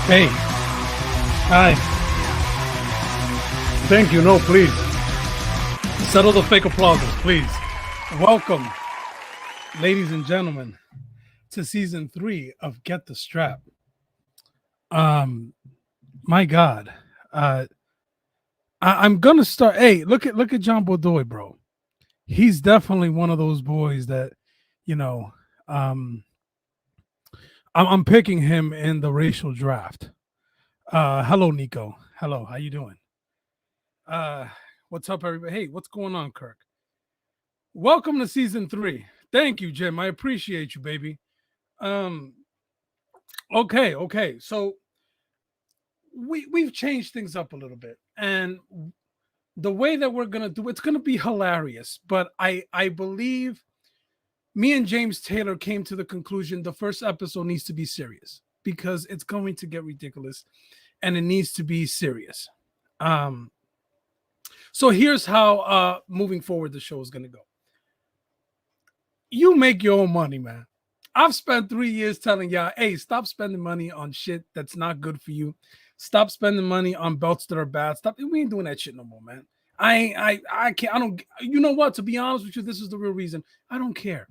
Hey, hi. Thank you. No, please. Settle the fake applauses, please. Welcome, ladies and gentlemen, to season 3 of Get the Strap. My God. I'm gonna start. Hey, look at John Bodoy, bro. He's definitely one of those boys that, you know, I'm picking him in the racial draft. Hello, Nico. Hello, how you doing? What's up, everybody? Hey, what's going on, Kirk? Welcome to season 3. Thank you, Jim. I appreciate you, baby. Okay. So we've changed things up a little bit, and the way that we're gonna do it's gonna be hilarious. But I believe me and James Taylor came to the conclusion the first episode needs to be serious because it's going to get ridiculous, and it needs to be serious. So here's how moving forward the show is gonna go. You make your own money, man. I've spent 3 years telling y'all, hey, stop spending money on shit that's not good for you. Stop spending money on belts that are bad. Stop. We ain't doing that shit no more, man. I can't. I don't. You know what? To be honest with you, this is the real reason. I don't care.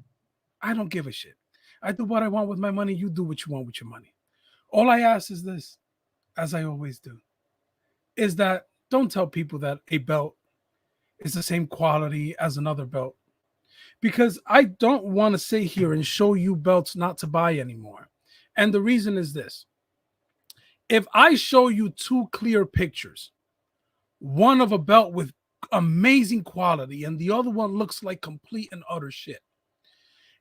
I don't give a shit. I do what I want with my money. You do what you want with your money. All I ask is this, as I always do, is that don't tell people that a belt is the same quality as another belt. Because I don't want to sit here and show you belts not to buy anymore. And the reason is this. If I show you 2 clear pictures, one of a belt with amazing quality and the other one looks like complete and utter shit,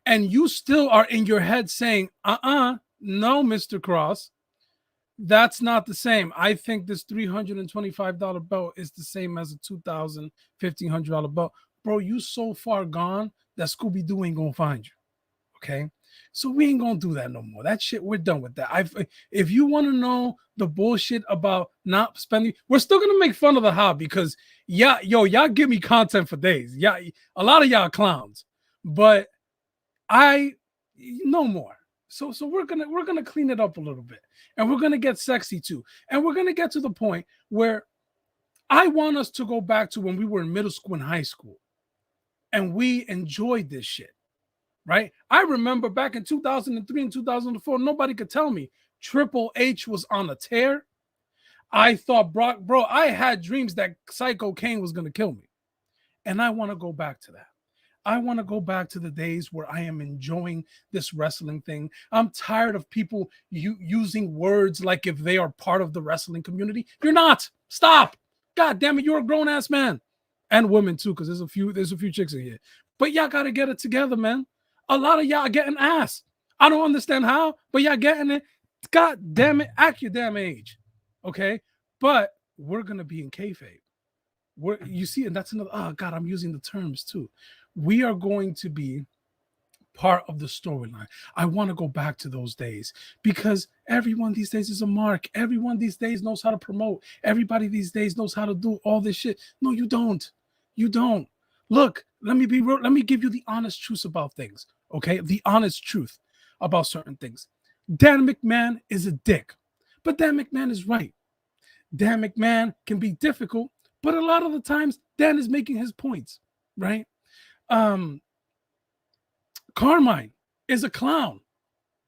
and you still are in your head saying, no, Mr. Cross, that's not the same. I think this $325 belt is the same as a $2,000, $1,500 belt. Bro, you so far gone that Scooby-Doo ain't gonna find you. Okay, so we ain't gonna do that no more. That shit, we're done with that. If you want to know the bullshit about not spending, we're still gonna make fun of the hobby because y'all give me content for days. Yeah, a lot of y'all clowns, but no more. So we're gonna clean it up a little bit, and we're gonna get sexy too, and we're gonna get to the point where I want us to go back to when we were in middle school and high school. And we enjoyed this shit, right? I remember back in 2003 and 2004, nobody could tell me Triple H was on a tear. I thought bro, I had dreams that Psycho Kane was going to kill me. And I want to go back to that. I want to go back to the days where I am enjoying this wrestling thing. I'm tired of people using words like if they are part of the wrestling community. You're not. Stop. God damn it, you're a grown-ass man. And women too, because there's a few chicks in here. But y'all gotta get it together, man. A lot of y'all are getting ass. I don't understand how, but y'all getting it. God damn it, act your damn age. Okay? But we're gonna be in kayfabe. You see, and that's another, oh God, I'm using the terms too. We are going to be part of the storyline. I want to go back to those days because everyone these days is a mark. Everyone these days knows how to promote. Everybody these days knows how to do all this shit. No, you don't. You don't. Look, let me be real. Let me give you the honest truth about things. Okay, the honest truth about certain things. Dan McMahon is a dick, but Dan McMahon is right. Dan McMahon can be difficult, but a lot of the times Dan is making his points, right? Carmine is a clown,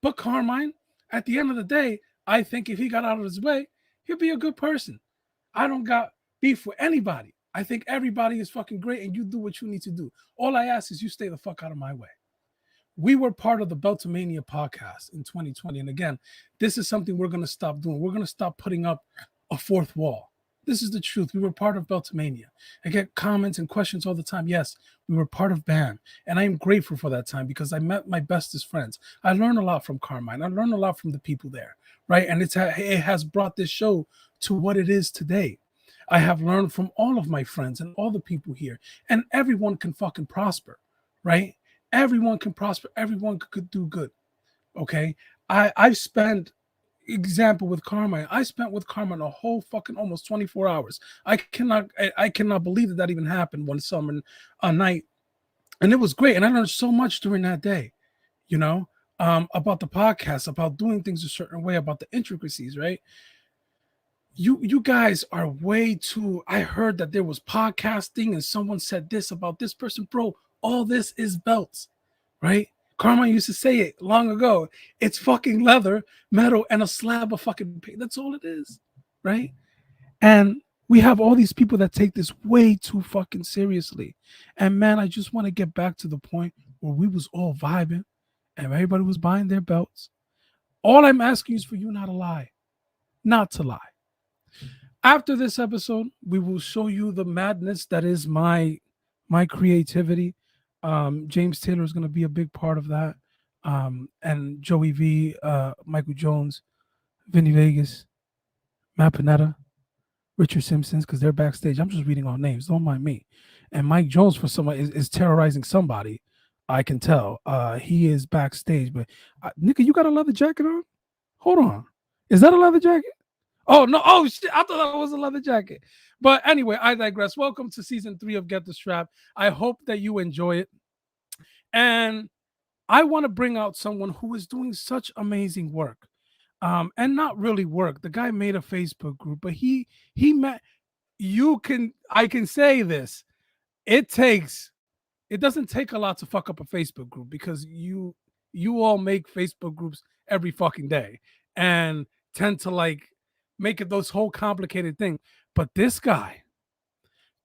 but Carmine, at the end of the day, I think if he got out of his way, he'll be a good person. I don't got beef with anybody. I think everybody is fucking great and you do what you need to do. All I ask is you stay the fuck out of my way. We were part of the Beltomania podcast in 2020. And again, this is something we're going to stop doing. We're going to stop putting up a fourth wall. This is the truth. We were part of Beltomania. I get comments and questions all the time. Yes, we were part of BAM. And I am grateful for that time because I met my bestest friends. I learned a lot from Carmine. I learned a lot from the people there, right? And it has brought this show to what it is today. I have learned from all of my friends and all the people here. And everyone can fucking prosper, right? Everyone can prosper. Everyone could do good, okay? I've spent... example with Carmine. I spent with Carmine a whole fucking almost 24 hours. I cannot believe that even happened one summer night. And it was great. And I learned so much during that day, you know? about the podcast, about doing things a certain way, about the intricacies, right? You guys are way too. I heard that there was podcasting and someone said this about this person, bro. All this is belts, right? Carmine used to say it long ago. It's fucking leather, metal, and a slab of fucking paint. That's all it is, right? And we have all these people that take this way too fucking seriously. And man, I just want to get back to the point where we was all vibing and everybody was buying their belts. All I'm asking is for you not to lie. Not to lie. After this episode, we will show you the madness that is my creativity. James Taylor is going to be a big part of that. And Joey V, Michael Jones, Vinny Vegas, Matt Panetta, Richard Simpsons, because they're backstage. I'm just reading all names. Don't mind me. And Mike Jones, for someone, is terrorizing somebody. I can tell. He is backstage. But, nigga, you got a leather jacket on? Hold on. Is that a leather jacket? Oh, no. Oh, shit. I thought that was a leather jacket. But anyway, I digress. Welcome to season 3 of Get the Strap. I hope that you enjoy it. And I want to bring out someone who is doing such amazing work. And not really work. The guy made a Facebook group, but he met. I can say this. It doesn't take a lot to fuck up a Facebook group because you all make Facebook groups every fucking day and tend to like make it those whole complicated thing. But this guy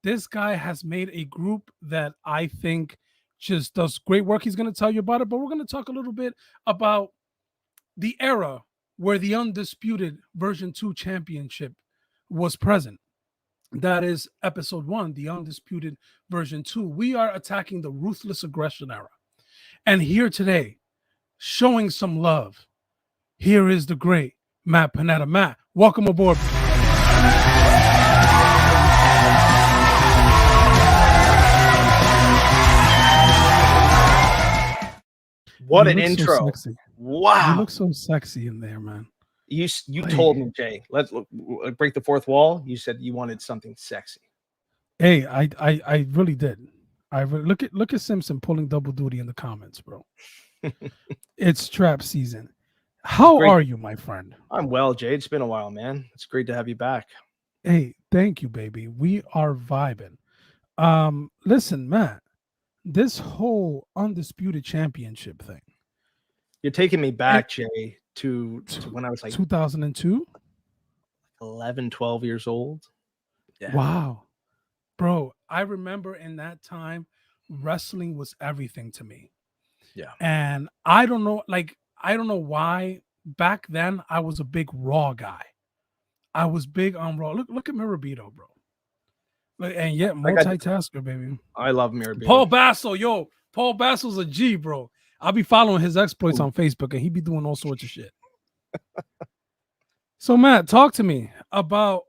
has made a group that I think just does great work. He's going to tell you about it, but we're going to talk a little bit about the era where the Undisputed version 2 championship was present. That is episode 1, the Undisputed version 2. We are attacking the ruthless aggression era. And here today, showing some love, here is the great Matt Panetta. Matt, welcome aboard. What an intro. So wow. You look so sexy in there, man. You told me, Jay, let's break the fourth wall. You said you wanted something sexy. Hey, I really did. Look at Simpson pulling double duty in the comments, bro. It's trap season. How are you, my friend? I'm well, Jay. It's been a while, man. It's great to have you back. Hey, thank you, baby. We are vibing. Listen, Matt, this whole Undisputed Championship thing. You're taking me back, Jay, to when I was like 2002? 11, 12 years old. Yeah. Wow. Bro, I remember in that time, wrestling was everything to me. Yeah. And I don't know why back then I was a big Raw guy. I was big on Raw. Look at Mirabito, bro. And yet multitasker, baby. I love Mirabito. Paul Basso, Paul Basso's a G, bro. I'll be following his exploits on Facebook, and he be doing all sorts of shit. So, Matt, talk to me about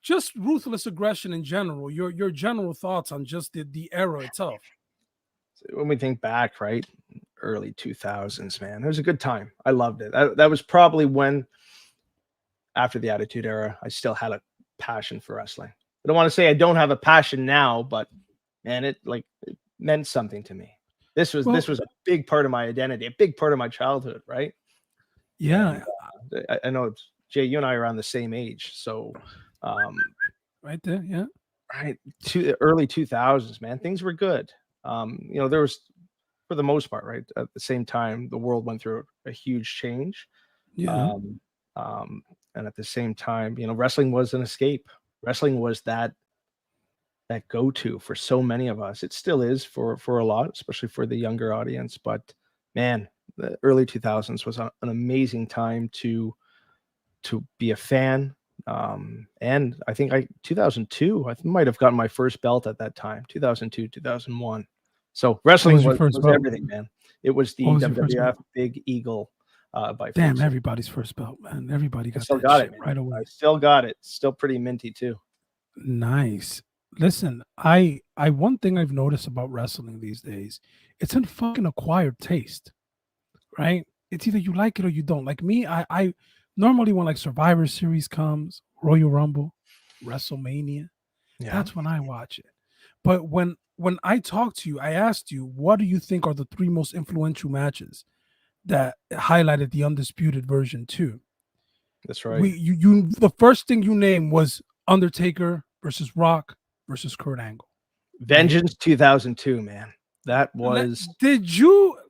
just ruthless aggression in general. Your general thoughts on just the era itself. When we think back, right, early 2000s, man, it was a good time. I loved it. That was probably when, after the Attitude Era, I still had a passion for wrestling. I don't want to say I don't have a passion now, but man, it meant something to me. This was a big part of my identity, a big part of my childhood, right? Yeah. And, I know, Jay, you and I are around the same age, so right there, yeah. Right, early 2000s, man, things were good. There was, for the most part, right, at the same time, the world went through a huge change. Yeah. And at the same time, wrestling was an escape. Wrestling was that go-to for so many of us. It still is for a lot, especially for the younger audience. But man, the early 2000s was an amazing time to be a fan. And I think 2002, I might have gotten my first belt at that time, 2002, 2001. So wrestling was everything, man. It was the WWF Big Eagle. Damn, everybody's first belt, man. Everybody got it right away. I still got it. Still pretty minty too. Nice. Listen, I one thing I've noticed about wrestling these days, it's a fucking acquired taste, right? It's either you like it or you don't. Like me, I normally when like Survivor Series comes, Royal Rumble, WrestleMania, that's when I watch it. But when I talked to you, I asked you, what do you think are the 3 most influential matches that highlighted the Undisputed version 2. That's right. The first thing you named was Undertaker versus Rock versus Kurt Angle. Vengeance 2002, man. That was.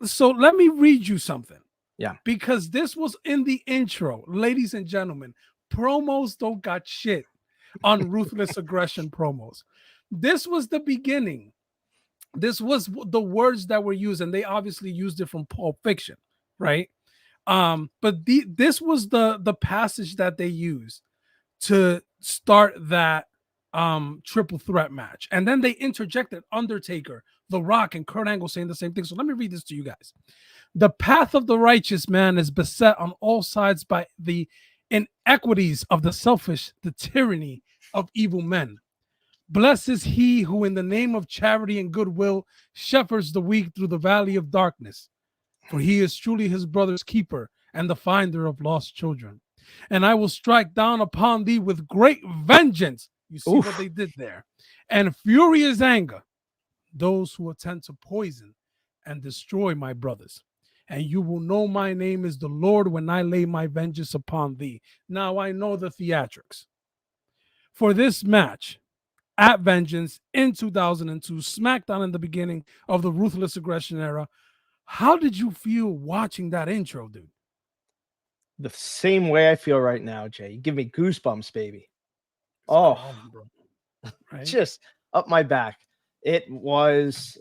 So let me read you something. Yeah. Because this was in the intro, ladies and gentlemen. Promos don't got shit on Ruthless Aggression promos. This was the beginning. This was the words that were used, and they obviously used it from Pulp Fiction, right? But this was the passage that they used to start that triple threat match. And then they interjected Undertaker, The Rock, and Kurt Angle saying the same thing. So let me read this to you guys. The path of the righteous man is beset on all sides by the inequities of the selfish, the tyranny of evil men. Blessed is he who in the name of charity and goodwill shepherds the weak through the valley of darkness. For he is truly his brother's keeper and the finder of lost children. And I will strike down upon thee with great vengeance. You see what they did there. And furious anger, those who attempt to poison and destroy my brothers. And you will know my name is the Lord when I lay my vengeance upon thee. Now I know the theatrics. For this match, at Vengeance in 2002, SmackDown in the beginning of the Ruthless Aggression era, how did you feel watching that intro, dude? The same way I feel right now, Jay. You give me goosebumps, baby. Bro. Right? Just up my back. It was,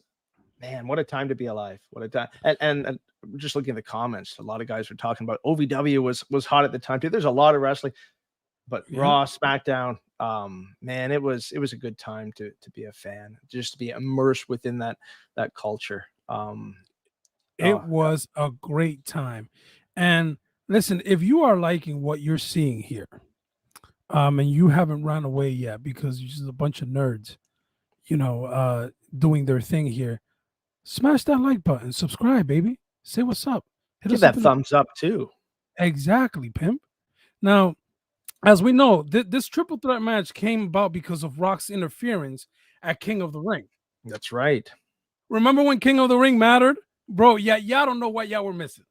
man, what a time to be alive. What a time. And just looking at the comments, a lot of guys were talking about OVW was hot at the time too. There's a lot of wrestling, but Raw, SmackDown, man, it was a good time to be a fan, just to be immersed within that culture. It was a great time. And listen, if you are liking what you're seeing here, and you haven't run away yet because you're just a bunch of nerds, doing their thing here, smash that like button, subscribe, baby. Say what's up. Give that thumbs up too. Exactly, pimp. Now, as we know, this triple threat match came about because of Rock's interference at King of the Ring. That's right. Remember when King of the Ring mattered? Bro, yeah, y'all don't know what y'all were missing.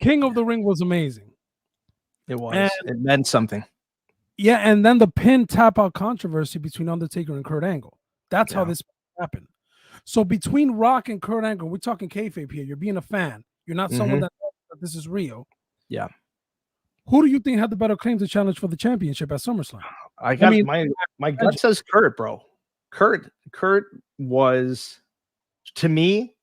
King of the Ring was amazing. It was. It meant something. Yeah, and then the pin tap out controversy between Undertaker and Kurt Angle. That's how this happened. So between Rock and Kurt Angle, we're talking kayfabe here. You're being a fan. You're not someone that this is real. Yeah. Who do you think had the better claim to challenge for the championship at SummerSlam? My gut says Kurt, bro. Kurt was, to me,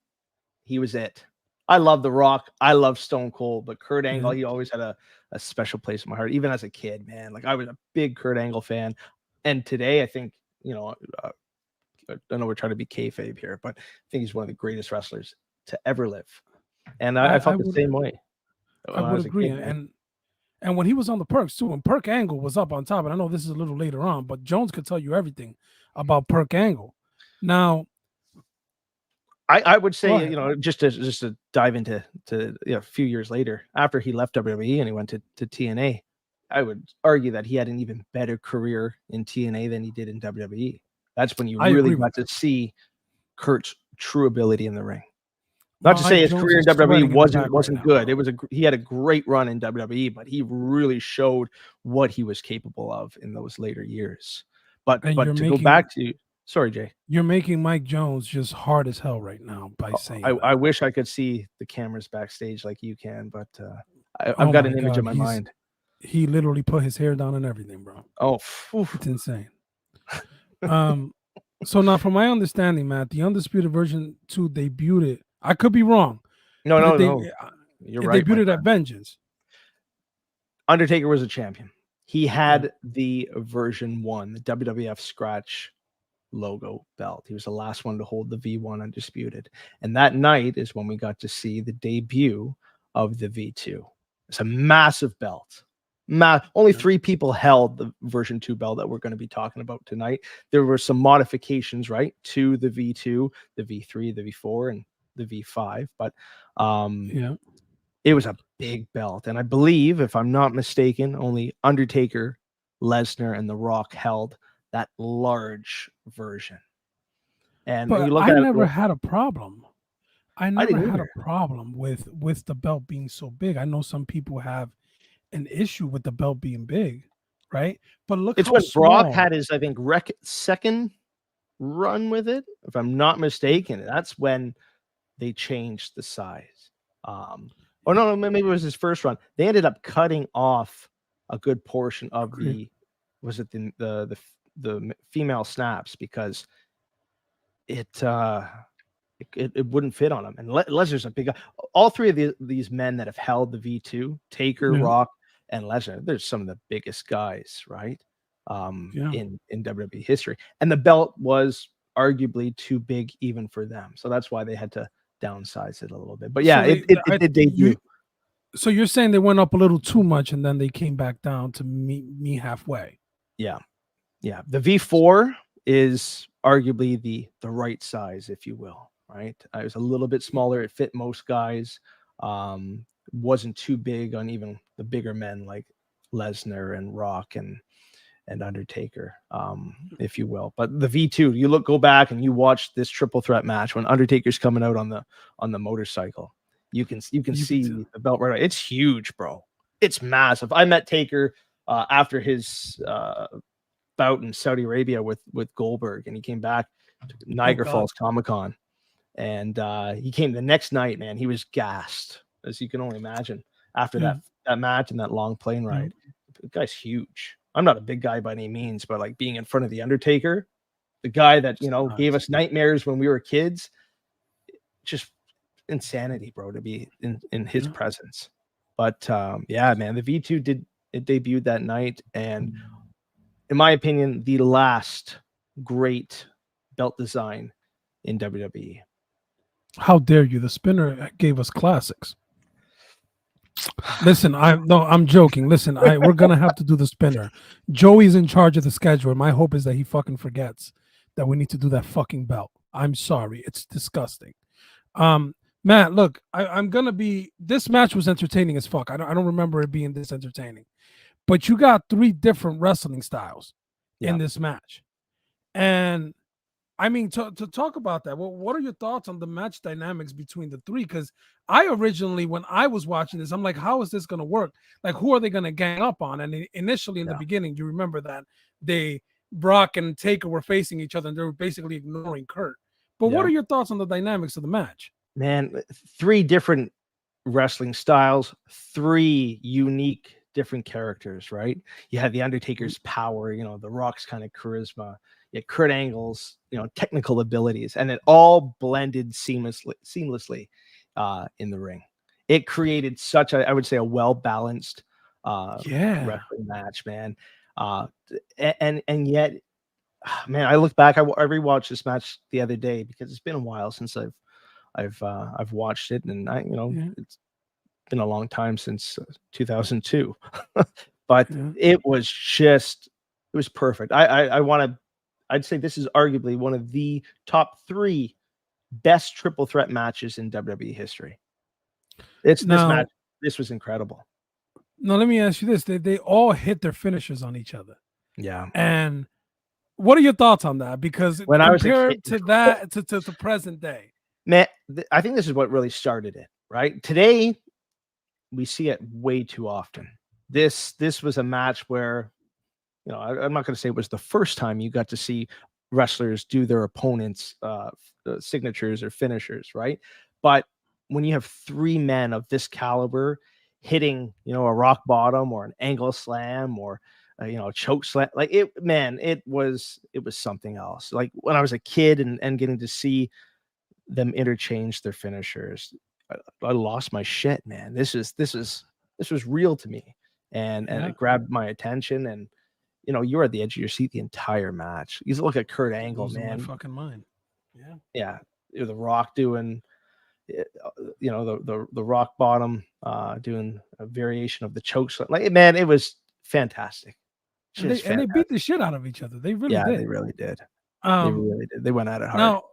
he was it. I love The Rock. I love Stone Cold, but Kurt Angle, he always had a special place in my heart, even as a kid, man. Like, I was a big Kurt Angle fan. And today, I think, I know we're trying to be kayfabe here, but I think he's one of the greatest wrestlers to ever live. And I felt the same way. I would agree. And when he was on the Perks too, and Perk Angle was up on top, and I know this is a little later on, but Jones could tell you everything about Perk Angle. Now, I would say, just to dive into a few years later, after he left WWE and he went to TNA, I would argue that he had an even better career in TNA than he did in WWE. That's when you really got to see Kurt's true ability in the ring. Not to say his career in WWE wasn't good. He had a great run in WWE, but he really showed what he was capable of in those later years. But to go back to, sorry, Jay, you're making Mike Jones just hard as hell right now by saying I wish I could see the cameras backstage like you can, but I've got an image in my mind. He literally put his hair down and everything, bro. Oh, it's insane. So now, from my understanding, Matt, the Undisputed version 2 debuted. I could be wrong. No. You're right. Debuted at Vengeance. Undertaker was a champion. He had the version 1, the WWF Scratch logo belt. He was the last one to hold the V1 Undisputed. And that night is when we got to see the debut of the V2. It's a massive belt. Only 3 people held the version 2 belt that we're going to be talking about tonight. There were some modifications, right, to the V2, the V3, the V4, and the V5, but it was a big belt. And I believe, if I'm not mistaken, only Undertaker, Lesnar, and The Rock held that large version. And but you look I at never had a problem. I I never didn't had either. a problem with the belt being so big. I know some people have an issue with the belt being big, right? But look It's how when Brock small. had his, I think, second run with it, if I'm not mistaken. That's when they changed the size. Or no, maybe it was his first run. They ended up cutting off a good portion of Agreed. the female snaps because it wouldn't fit on him. And Lesnar's a big guy. All three of these men that have held the V2, Taker, Yeah. Rock, and Lesnar, they're some of the biggest guys, right? Yeah. In WWE history. And the belt was arguably too big even for them. So that's why they had to downsize it a little bit. But yeah, So it did debut. so you're saying they went up a little too much and then they came back down to meet me halfway. Yeah. Yeah. The V4 is arguably the right size, if you will, right? It was a little bit smaller. It fit most guys. Wasn't too big on even the bigger men like Lesnar and Rock and Undertaker, if you will. But the V2, you go back and you watch this triple threat match when Undertaker's coming out on the motorcycle. You can see the belt right away. It's huge, bro. It's massive. I met Taker after his bout in Saudi Arabia with Goldberg, and he came back to Niagara Falls Comic-Con, and he came the next night. Man, he was gassed, as you can only imagine, after that match and that long plane ride. The guy's huge. I'm not a big guy by any means, but like being in front of the Undertaker, the guy that gave us nightmares when we were kids, just insanity, bro, to be in his presence. But yeah, man, the V2 debuted that night, and in my opinion, the last great belt design in WWE. How dare you? The spinner gave us classics. Listen, I'm joking. Listen, we're gonna have to do the spinner. Joey's in charge of the schedule. My hope is that he fucking forgets that we need to do that fucking belt. I'm sorry, it's disgusting. Matt, look, I'm gonna be. This match was entertaining as fuck. I don't remember it being this entertaining, but you got 3 different wrestling styles in this match, and I mean, to talk about that, well, what are your thoughts on the match dynamics between the 3? Because I originally, when I was watching this, I'm like, how is this going to work? Like, who are they going to gang up on? And initially in the beginning, you remember that Brock and Taker were facing each other and they were basically ignoring Kurt. But what are your thoughts on the dynamics of the match? Man, 3 different wrestling styles, 3 unique different characters, right? You had the Undertaker's power, the Rock's kind of charisma, yet Kurt Angle's, technical abilities, and it all blended seamlessly in the ring. It created such I would say, a well-balanced wrestling match, man. And yet, man, I look back, I rewatched this match the other day because it's been a while since I've watched it, and it's been a long time since 2002, but it was perfect. I'd say this is arguably one of the top 3 best triple threat matches in WWE history. This was incredible. Now let me ask you this: they all hit their finishers on each other. Yeah. And what are your thoughts on that? Because when I was compared to that to present day, man, I think this is what really started it. Right today, we see it way too often. This was a match where, I'm not going to say it was the first time you got to see wrestlers do their opponents' signatures or finishers, right? But when you have 3 men of this caliber hitting, a rock bottom or an angle slam or a choke slam, like it was something else. Like when I was a kid and getting to see them interchange their finishers, I lost my shit, man. This was real to me, and it grabbed my attention, and you were at the edge of your seat the entire match. You look at Kurt Angle, man. My fucking mind. Yeah. The Rock doing, the rock bottom, doing a variation of the choke slam. Like, man, it was fantastic. And they beat the shit out of each other. They really did. They really did. They really did. They went at it hard. Now,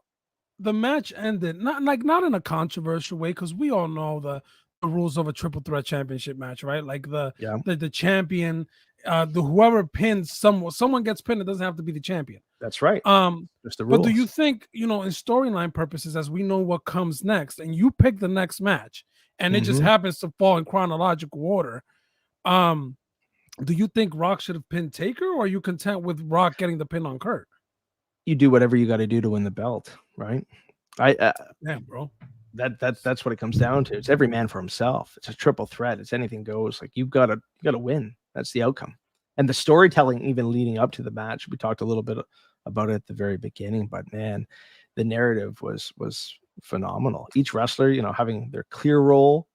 the match ended not in a controversial way, because we all know the rules of a triple threat championship match, right? Like the champion whoever pins someone gets pinned. It doesn't have to be the champion. That's right. Just the But rules. do you think, in storyline purposes, as we know what comes next, and you pick the next match, and it just happens to fall in chronological order, do you think Rock should have pinned Taker, or are you content with Rock getting the pin on Kurt? You do whatever you got to do to win the belt, right? Yeah, bro. That's what it comes down to. It's every man for himself. It's a triple threat. It's anything goes. Like you gotta win. That's the outcome. And the storytelling, even leading up to the match, we talked a little bit about it at the very beginning. But man, the narrative was phenomenal. Each wrestler, having their clear role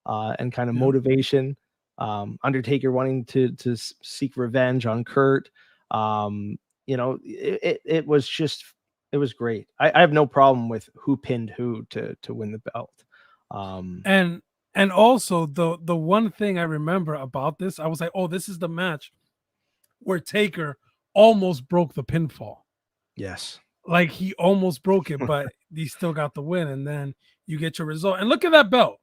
and kind of motivation. Undertaker wanting to seek revenge on Kurt. It was great. I have no problem with who pinned who to win the belt. And also the one thing I remember about this, I was like, oh, this is the match where Taker almost broke the pinfall. Yes. Like he almost broke it, but he still got the win. And then you get your result. And look at that belt.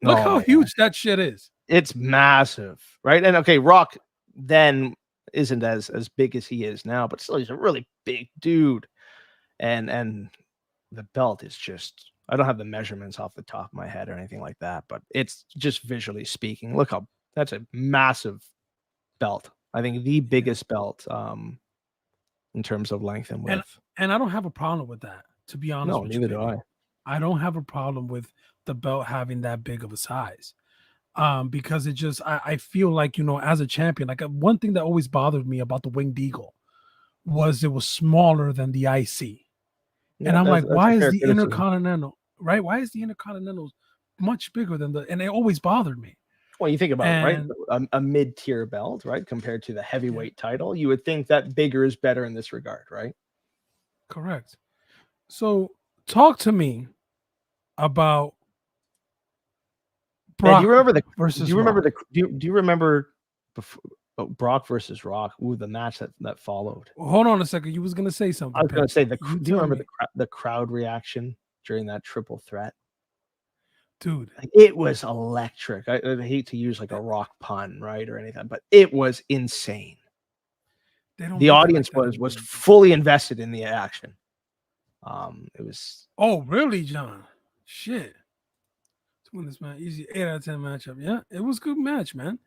Look how huge that shit is. It's massive, right? And okay, Rock then isn't as big as he is now, but still he's a really big dude. And the belt is just, I don't have the measurements off the top of my head or anything like that, but it's just visually speaking, look how that's a massive belt. I think the biggest belt in terms of length and width. And I don't have a problem with that, to be honest. No, neither do I. I don't have a problem with the belt having that big of a size. Because it just, I feel like, as a champion, like one thing that always bothered me about the Winged Eagle was it was smaller than the IC. Yeah, and I'm like, why is the Intercontinental, right? Why is the Intercontinental much bigger than and it always bothered me. Well, you think about it, right? A mid-tier belt, right? Compared to the heavyweight title, you would think that bigger is better in this regard, right? Correct. So talk to me about Brock. Do you remember versus? Do you remember Rock? Do you remember before, Brock versus Rock? Ooh, the match that followed. Well, hold on a second. You was gonna say something. I was gonna say do you remember the crowd reaction during that triple threat? Dude, it was electric. I hate to use like a Rock pun, right, or anything, but it was insane. The audience was fully invested in the action. It was. Oh, really, John? Shit. To win this match, easy 8 out of 10 matchup. Yeah, it was a good match, man.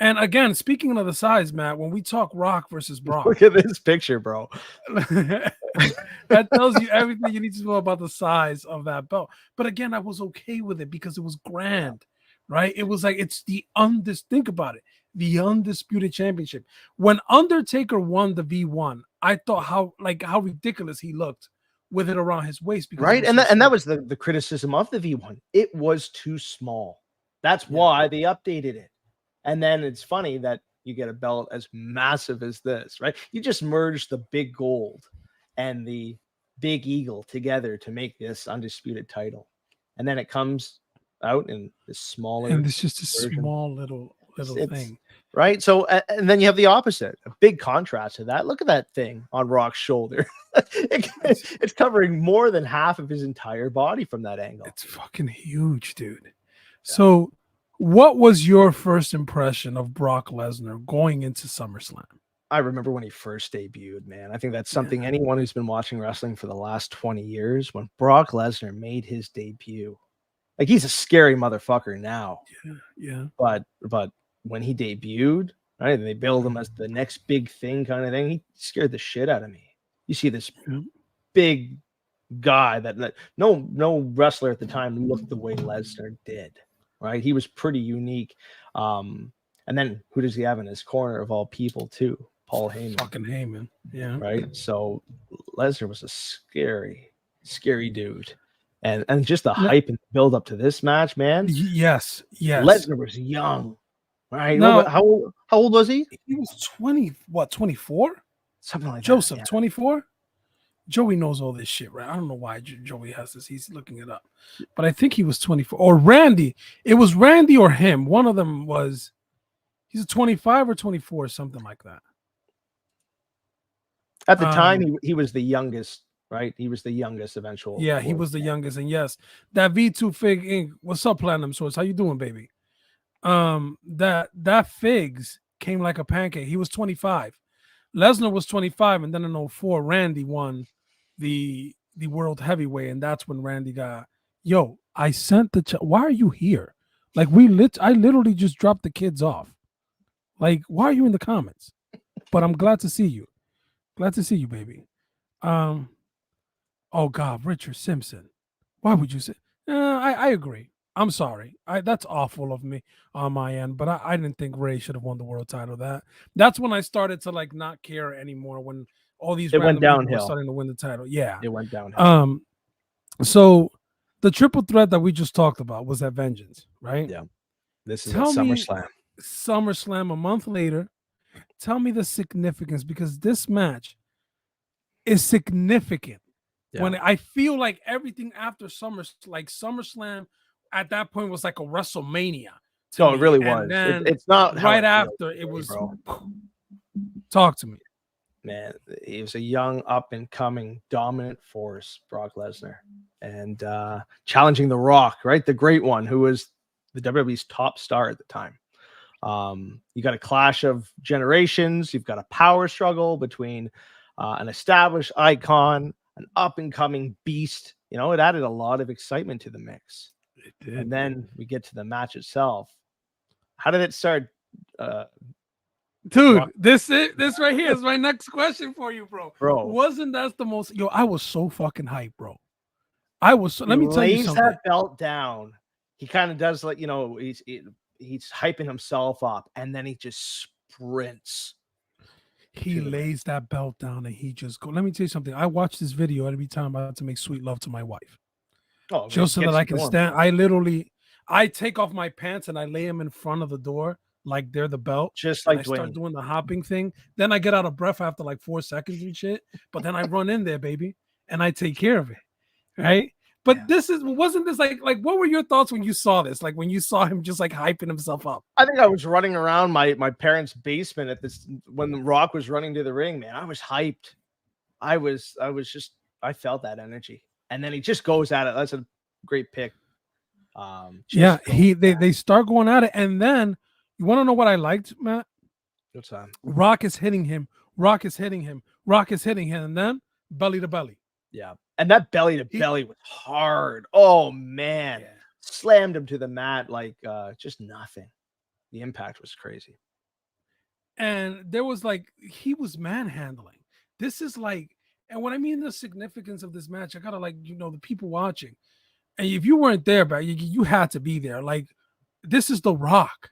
And again, speaking of the size, Matt, when we talk Rock versus Brock, look at this picture, bro. That tells you everything you need to know about the size of that belt. But again, I was okay with it because it was grand, right? It was like, it's think about it, the Undisputed Championship. When Undertaker won the V1, I thought how ridiculous he looked with it around his waist. Because right, and that was the criticism of the V1. It was too small. That's why they updated it. And then it's funny that you get a belt as massive as this, right? You just merge the big gold and the big eagle together to make this undisputed title. And then it comes out in this smaller. And it's just a small little thing. Right. So, and then you have the opposite, a big contrast to that. Look at that thing on Rock's shoulder. It's covering more than half of his entire body from that angle. It's fucking huge, dude. Yeah. So, what was your first impression of Brock Lesnar going into SummerSlam? I remember when he first debuted, man. I think that's something anyone who's been watching wrestling for the last 20 years, when Brock Lesnar made his debut, like he's a scary motherfucker now. Yeah. But when he debuted, right, and they build him as the next big thing kind of thing, he scared the shit out of me. You see this big guy that no wrestler at the time looked the way Lesnar did. Right, he was pretty unique. And then who does he have in his corner of all people too? Paul Heyman. Fucking Heyman. Yeah. Right. So Lesnar was a scary dude. And just the hype and build up to this match, man. Yes. Lesnar was young. Right. No, how old was he? He was 24? Something like Joseph, that. 24? Joey knows all this shit, right? I don't know why Joey has this. He's looking it up. But I think he was 24. Or Randy. It was Randy or him. One of them was, he's a 25 or 24, something like that. At the time, he was the youngest, right? He was the youngest eventual. Yeah, he was the youngest. And yes, that V2 Fig Inc. What's up, Platinum Source? How you doing, baby? That Figs came like a pancake. He was 25. Lesnar was 25, and then in 04, Randy won the world heavyweight, and that's when Randy got, yo, I sent the why are you here? Like I literally just dropped the kids off. Like, why are you in the comments? But I'm glad to see you. Glad to see you, baby. Oh God, Richard Simpson. Why would you say? I agree. I'm sorry. That's awful of me on my end, but I didn't think Ray should have won the world title. That's when I started to like not care anymore, when all these It went random people were downhill. starting to win the title. Yeah. It went downhill. So the triple threat that we just talked about was at Vengeance, right? Yeah. This is Tell at me, SummerSlam. SummerSlam a month later. Tell me the significance, because this match is significant. Yeah. When I feel like everything after SummerSlam at that point was like a WrestleMania. No, it really And was. then It's not how right it after feels, it was. bro. Talk to me. Man, he was a young, up and coming, dominant force, Brock Lesnar, and challenging The Rock, right? The Great One, who was the WWE's top star at the time. You got a clash of generations. You've got a power struggle between an established icon, an up and coming beast. You know, it added a lot of excitement to the mix. It did. And then we get to the match itself. How did it start? Dude, Rock. this right here is my next question for you, bro. Wasn't that the most? Yo, I was so fucking hyped, bro. I was. So, let me tell you something. Lays that belt down. He kind of does, like, you know, he's hyping himself up, and then he just sprints. He lays that belt down, and he just go. Let me tell you something. I watch this video every time I have to make sweet love to my wife. Oh, just so that I can stand. I take off my pants and I lay them in front of the door like they're the belt. Just like I start doing the hopping thing. Then I get out of breath after like 4 seconds and shit. But then I run in there, baby, and I take care of it. Right. But wasn't this like what were your thoughts when you saw this? Like when you saw him just like hyping himself up? I think I was running around my parents' basement at this when The Rock was running to the ring, man. I was hyped. I felt that energy. And then he just goes at it. That's a great pick. They start going at it, and then you want to know what I liked, Matt? What's that? Rock is hitting him, and then belly to belly. Yeah, and that belly to belly was hard. Oh man, slammed him to the mat like just nothing. The impact was crazy, and there was like he was manhandling. This is like, and what I mean the significance of this match, I gotta the people watching. And if you weren't there, but you had to be there. Like, this is The Rock,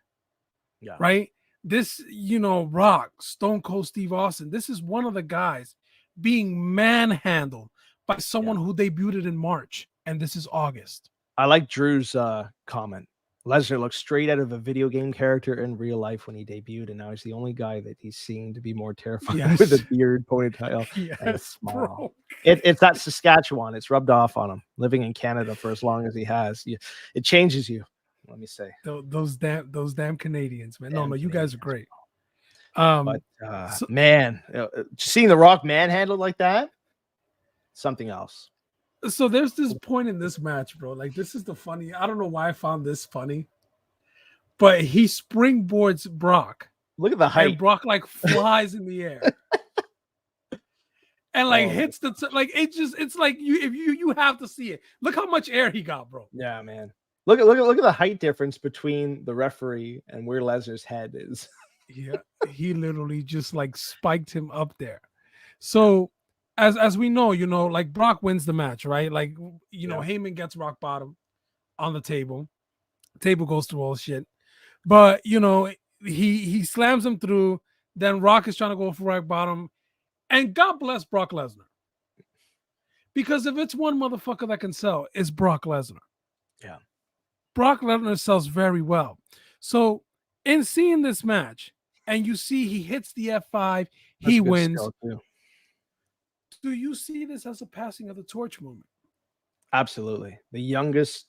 right? This, Rock, Stone Cold Steve Austin. This is one of the guys being manhandled by someone who debuted in March, and this is August. I like Drew's comment. Lesnar looks straight out of a video game character in real life when he debuted, and now he's the only guy that he's seen to be more terrifying with a beard, ponytail, and a smile. Bro. It's that Saskatchewan. It's rubbed off on him. Living in Canada for as long as he has, it changes you. Let me say those damn Canadians, man. No, you guys are great. Man, seeing The Rock manhandled like that, something else. So there's this point in this match, bro. Like, this is the funny. I don't know why I found this funny, but he springboards Brock. Look at the height. And Brock like flies in the air, and like hits the it's like you have to see it. Look how much air he got, bro. Yeah, man. Look at the height difference between the referee and where Lesnar's head is. Yeah, he literally just like spiked him up there. So. As we know, like Brock wins the match, right? Like, Heyman gets rock bottom on the table. Table goes through all shit. But, he slams him through. Then Rock is trying to go for rock bottom. And God bless Brock Lesnar. Because if it's one motherfucker that can sell, it's Brock Lesnar. Yeah. Brock Lesnar sells very well. So in seeing this match, and you see he hits the F5, he wins. Do you see this as a passing of the torch moment? Absolutely. The youngest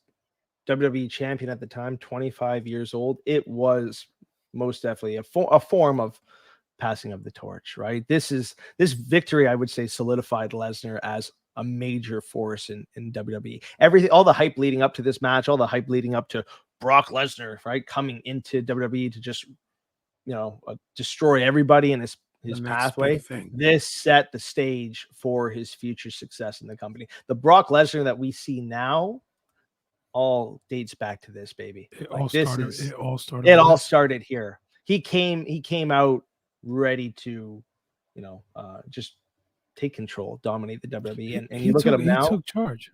WWE champion at the time, 25 years old. It was most definitely a form of passing of the torch, right? This victory, I would say, solidified Lesnar as a major force in WWE. All the hype leading up to this match, all the hype leading up to Brock Lesnar, right, coming into WWE to just, destroy everybody in his The next pathway. big thing. This set the stage for his future success in the company. The Brock Lesnar that we see now all dates back to this, baby. It Like, all started. It all started here. He came out ready to, just take control, dominate the WWE. And you look at him now. He took charge.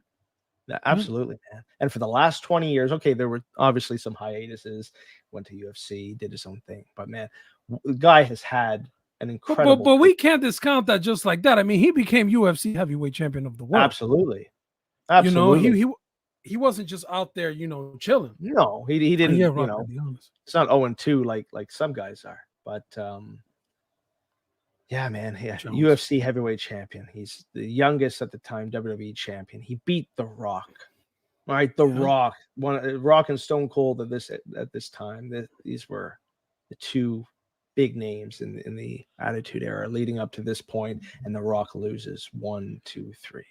Absolutely, man. And for the last 20 years, okay, there were obviously some hiatuses, went to UFC, did his own thing. But man, the guy has had an incredible. But we can't discount that just like that. I mean, he became UFC heavyweight champion of the world. Absolutely. He wasn't just out there, chilling. No, he didn't. Yeah, Rock, to be honest. It's not 0-2 like some guys are. But yeah, man. Yeah, Jones. UFC heavyweight champion. He's the youngest at the time WWE champion. He beat The Rock. All right, Rock, Rock and Stone Cold at this time. These were the two big names in the Attitude Era leading up to this point, and The Rock loses 1, 2, 3.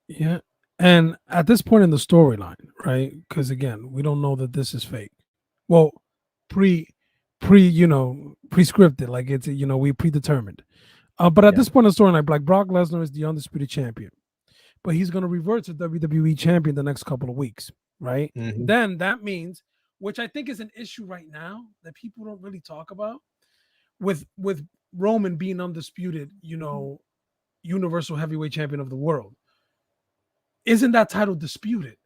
Yeah, and at this point in the storyline, right? Because again, we don't know that this is fake. Well, prescripted, like it's we predetermined. But at this point in the storyline, like Brock Lesnar is the undisputed champion, but he's going to revert to WWE champion the next couple of weeks, right? Mm-hmm. Then that means, which I think is an issue right now that people don't really talk about, with Roman being undisputed, universal heavyweight champion of the world. Isn't that title disputed?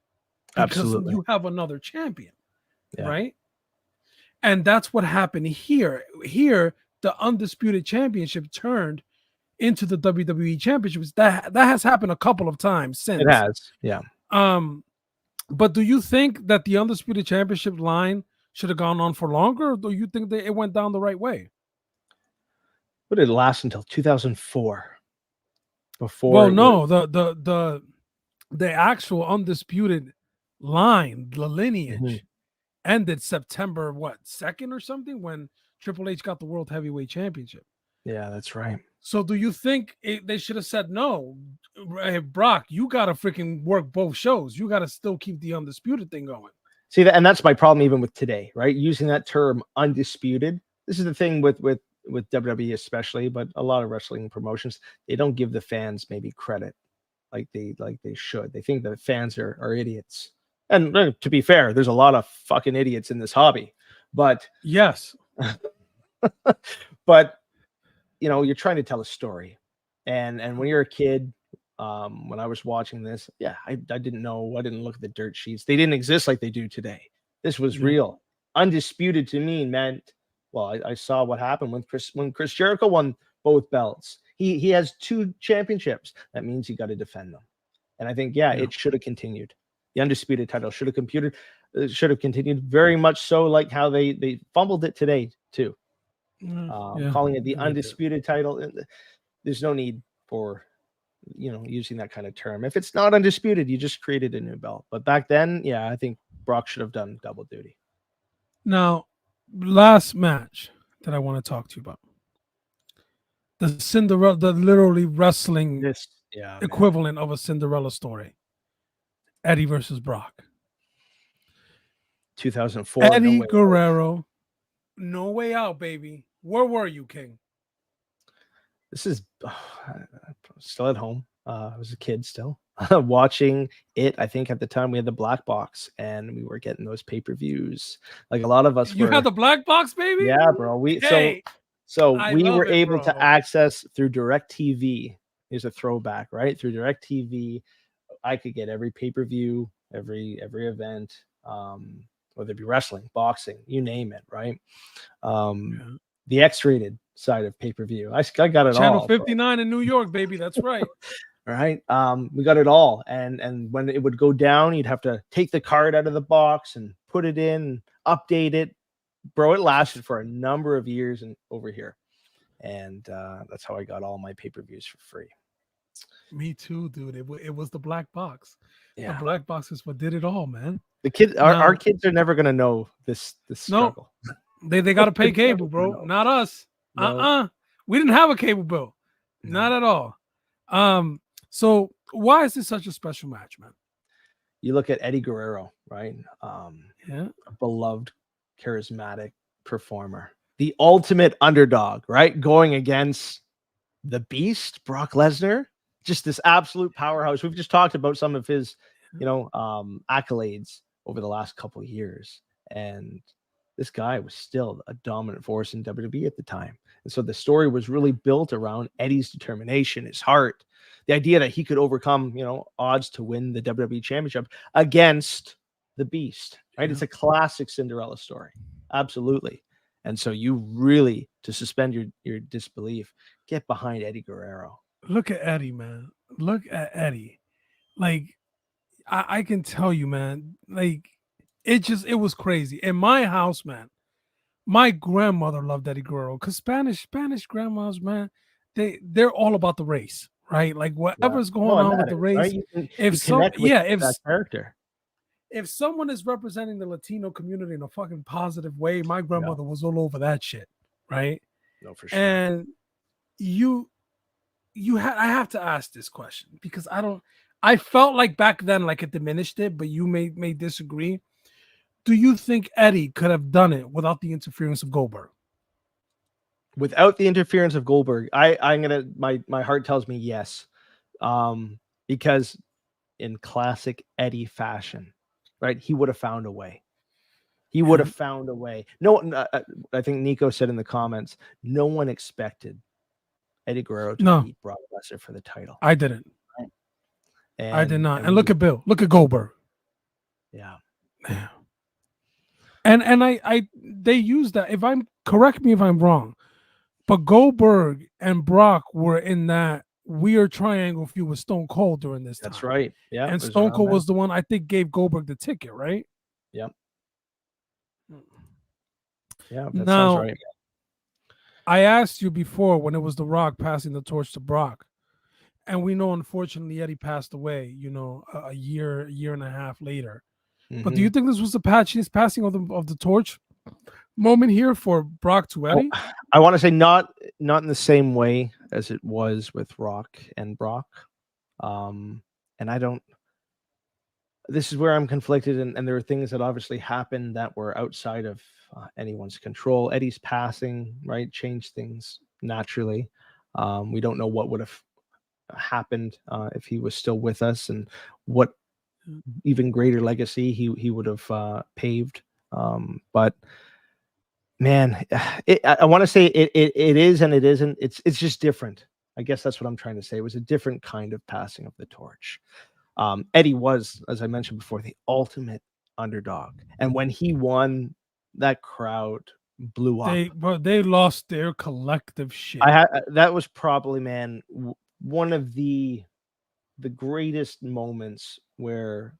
Because Absolutely. you have another champion, right? And that's what happened here. Here, the undisputed championship turned into the WWE championship. That has happened a couple of times since. It has, yeah. But do you think that the undisputed championship line should have gone on for longer, or do you think that it went down the right way? What did it last until 2004? The actual undisputed line, the lineage, ended September 2nd or something, when Triple H got the World Heavyweight Championship. Yeah, that's right. So do you think they should have said, no, Brock, you got to freaking work both shows. You got to still keep the undisputed thing going. See, and that's my problem even with today, right? Using that term undisputed. This is the thing with WWE especially, but a lot of wrestling promotions, they don't give the fans maybe credit like they should. They think the fans are idiots. And to be fair, there's a lot of fucking idiots in this hobby. But yes. But you're trying to tell a story. And when you're a kid, when I was watching this, I didn't know. I didn't look at the dirt sheets. They didn't exist like they do today. This was real. Undisputed to me meant, well, I saw what happened when Chris Jericho won both belts. He has 2 championships. That means you got to defend them. And I think, it should have continued. The undisputed title should have continued very much so, like how they fumbled it today too. Calling it the undisputed title. There's no need for using that kind of term. If it's not undisputed, you just created a new belt. But back then, I think Brock should have done double duty. Now, last match that I want to talk to you about. The Cinderella, the literally wrestling equivalent of a Cinderella story. Eddie versus Brock. 2004. Eddie Guerrero. No way out, baby. Where were you, King? This is still at home. I was a kid still watching it. I think at the time we had the black box and we were getting those pay-per-views. Like a lot of us. You had the black box, baby? Yeah, bro. We were able to access through DirecTV. Here's a throwback, right? Through DirecTV, I could get every pay-per-view, every event, whether it be wrestling, boxing, you name it, right? The X-rated side of pay-per-view. I got it all. Channel 59 in New York, baby. That's right. Right. We got it all. And when it would go down, you'd have to take the card out of the box and put it in, update it. Bro, it lasted for a number of years and over here. And that's how I got all my pay-per-views for free. Me too, dude. It was the black box. Yeah. The black box is what did it all, man. The kids, our kids are never gonna know this struggle. No, they got to pay cable, bro. No. Not us. No. We didn't have a cable bill. No. Not at all. So why is this such a special match, man? You look at Eddie Guerrero, right? A beloved, charismatic performer. the ultimate underdog, right? Going against the beast, Brock Lesnar, just this absolute powerhouse. We've just talked about some of his, accolades over the last couple of years. And this guy was still a dominant force in WWE at the time. And so the story was really built around Eddie's determination, his heart, the idea that he could overcome, odds to win the WWE Championship against the Beast, right? It's a classic Cinderella story. Absolutely. And so you really, to suspend your disbelief, get behind Eddie Guerrero. Look at Eddie, man. Look at Eddie. Like, I can tell you, man, like, it was crazy. In my house, man, my grandmother loved Eddie Guerrero because Spanish grandmas, man, they're all about the race, right? Like whatever's going on with the race. Right? If that character. If someone is representing the Latino community in a fucking positive way, my grandmother was all over that shit, right? No, for sure. And I have to ask this question because I felt like back then, like it diminished it, but you may disagree. Do you think Eddie could have done it without the interference of Goldberg? Without the interference of Goldberg, my heart tells me yes. Because in classic Eddie fashion, right? He would have found a way. He would have found a way. No, I think Nico said in the comments, no one expected Eddie Guerrero to beat Brock Lesnar for the title. I didn't. And, I did not. And look at Bill. Look at Goldberg. Yeah. And they used that. Correct me if I'm wrong, but Goldberg and Brock were in that weird triangle feud with Stone Cold during this time. That's right. Yeah. And Stone Cold was the one I think gave Goldberg the ticket, right? Yep. Yeah. That now, sounds right. I asked you before when it was The Rock passing the torch to Brock. And we know, unfortunately, Eddie passed away, a year and a half later. Mm-hmm. But do you think this was the passing of the torch moment here for Brock to Eddie? Well, I want to say not in the same way as it was with Rock and Brock. And I don't. This is where I'm conflicted, and there are things that obviously happened that were outside of anyone's control. Eddie's passing, right, changed things naturally. We don't know what would have happened if he was still with us, and what even greater legacy he would have paved. But man, I want to say it is and it isn't. It's just different. I guess that's what I'm trying to say. It was a different kind of passing of the torch. Eddie was, as I mentioned before, the ultimate underdog, and when he won, that crowd blew up. They lost their collective shit. That was probably, man, one of the greatest moments where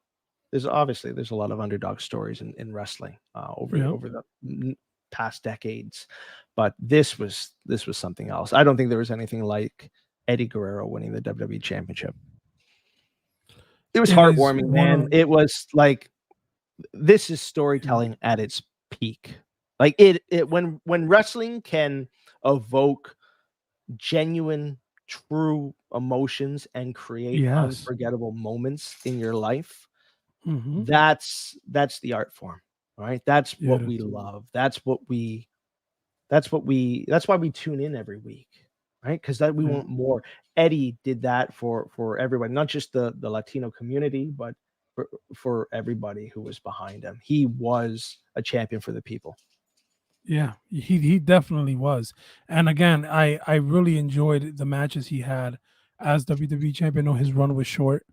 there's a lot of underdog stories in wrestling over the past decades, but this was something else. I don't think there was anything like Eddie Guerrero winning the WWE Championship. It was heartwarming, man. It was like, this is storytelling at its peak. Like when wrestling can evoke genuine, true emotions and create unforgettable moments in your life, that's the art form, right? That's what we love. That's why we tune in every week, right? Because we want more. Eddie did that for everybody, not just the Latino community, but for everybody who was behind him. He was a champion for the people. Yeah, he definitely was. And again, I really enjoyed the matches he had as WWE champion. I know his run was short,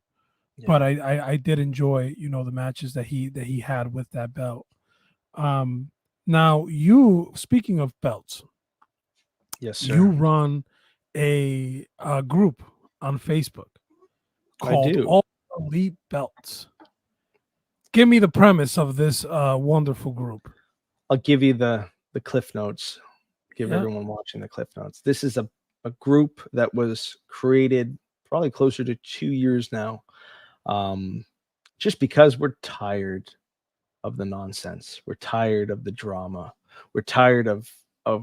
but I did enjoy, the matches that he had with that belt. Now, speaking of belts, yes, sir. You run a group on Facebook called All Elite Belts. Give me the premise of this wonderful group. I'll give you the cliff notes. Give everyone watching the cliff notes. This is a group that was created probably closer to 2 years now. Just because we're tired of the nonsense. We're tired of the drama. We're tired of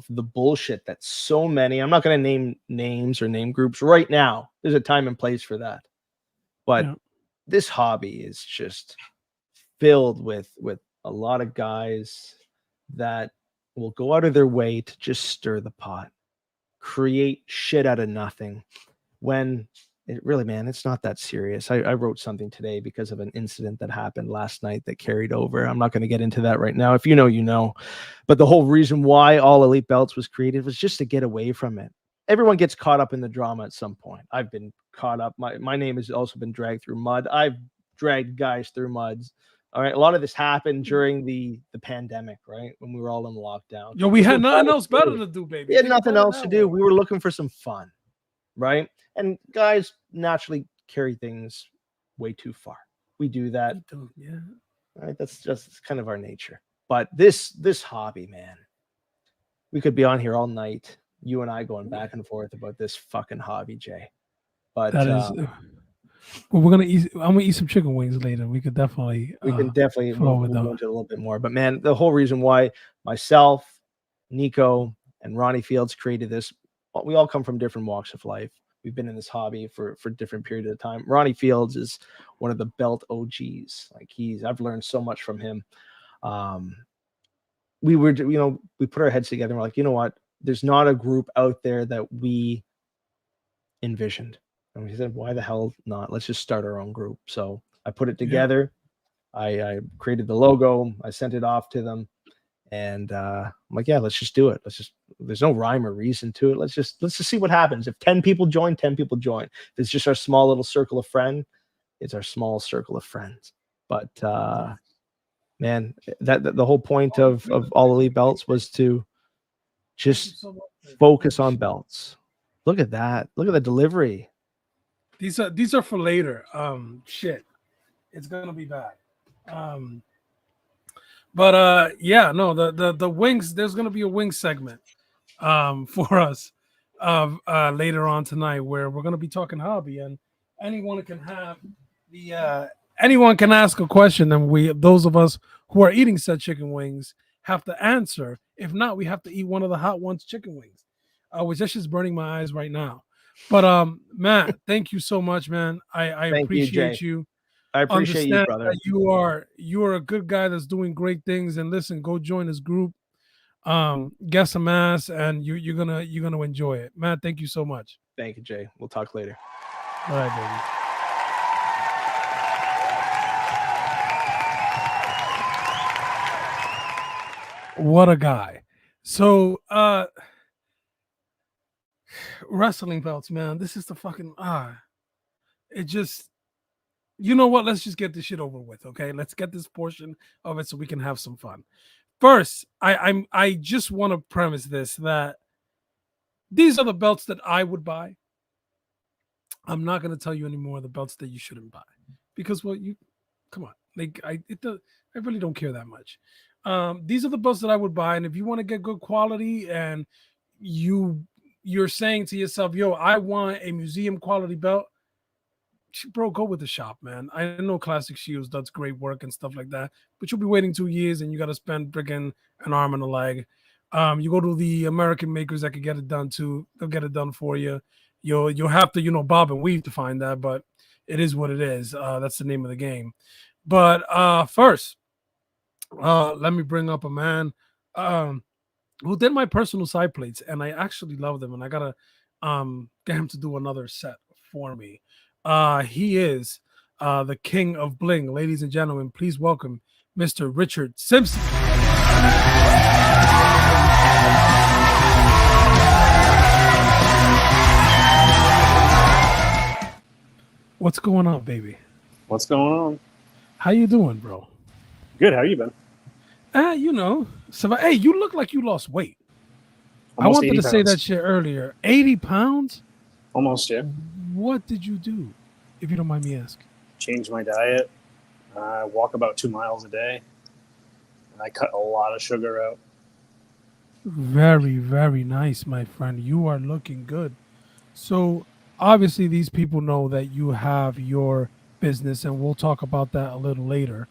the bullshit that so many, I'm not going to name names or name groups right now. There's a time and place for that. But this hobby is just filled with a lot of guys that will go out of their way to just stir the pot, create shit out of nothing, when it really, man, it's not that serious. I wrote something today because of an incident that happened last night that carried over. I'm not going to get into that right now. If you know, you know. But the whole reason why All Elite Belts was created was just to get away from it. Everyone gets caught up in the drama at some point. I've been caught up. My name has also been dragged through mud. I've dragged guys through muds. All right. A lot of this happened during the pandemic, right? When we were all in lockdown. Yo, we had nothing else better to do, baby. We had nothing else to do. We were looking for some fun, right? And guys naturally carry things way too far. We do that. Yeah. Right. That's just kind of our nature. But this hobby, man, we could be on here all night, you and I going back and forth about this fucking hobby, Jay. But that is well, we're gonna eat. I'm gonna eat some chicken wings later. We can definitely we'll go into a little bit more. But man, the whole reason why myself, Nico, and Ronnie Fields created this, we all come from different walks of life. We've been in this hobby for different period of time. Ronnie Fields is one of the belt OGs. Like I've learned so much from him. We put our heads together and we're like, you know what? There's not a group out there that we envisioned. And we said, why the hell not? Let's just start our own group. So I put it together. Yeah. I created the logo. I sent it off to them. And I'm like, yeah, let's just do it. There's no rhyme or reason to it. Let's just see what happens. If 10 people join, 10 people join. If it's just our small little circle of friends, it's our small circle of friends. But man, that the whole point of All Elite Belts was to just focus on belts. Look at that. Look at the delivery. These are for later. Shit. It's gonna be bad. But yeah, no, the wings, there's gonna be a wing segment for us later on tonight where we're gonna be talking hobby, and anyone can ask a question, and those of us who are eating said chicken wings have to answer. If not, we have to eat one of the Hot Ones chicken wings, which is just burning my eyes right now. But Matt, thank you so much, man. I appreciate you. I appreciate you, brother. You are a good guy that's doing great things. And listen, go join this group, get some ass, and you're gonna enjoy it. Matt, thank you so much. Thank you, Jay. We'll talk later. All right, baby. What a guy. So wrestling belts, man. This is the fucking it just, you know what? Let's just get this shit over with, okay? Let's get this portion of it so we can have some fun. First, I just want to premise this, that these are the belts that I would buy. I'm not going to tell you any more of the belts that you shouldn't buy, because, well, come on, like I really don't care that much. These are the belts that I would buy, and if you want to get good quality and you're saying to yourself, yo, I want a museum quality belt, bro, go with the shop, man. I know Classic Shields does great work and stuff like that, but you'll be waiting 2 years and you got to spend freaking an arm and a leg. You go to the American makers that could get it done too. They'll get it done for you. You'll have to, bob and weave to find that, but it is what it is. That's the name of the game. But first, let me bring up a man who did my personal side plates, and I actually love them, and I gotta get him to do another set for me. He is the king of bling. Ladies and gentlemen, please welcome Mr. Richard Simpson. What's going on, baby? What's going on? How you doing, bro? Good. How you been? So, hey, you look like you lost weight. Almost I wanted to say that shit earlier. 80 pounds? Almost, yeah. What did you do, if you don't mind me asking? Changed my diet. I walk about 2 miles a day. And I cut a lot of sugar out. Very, very nice, my friend. You are looking good. So, obviously, these people know that you have your business, and we'll talk about that a little later.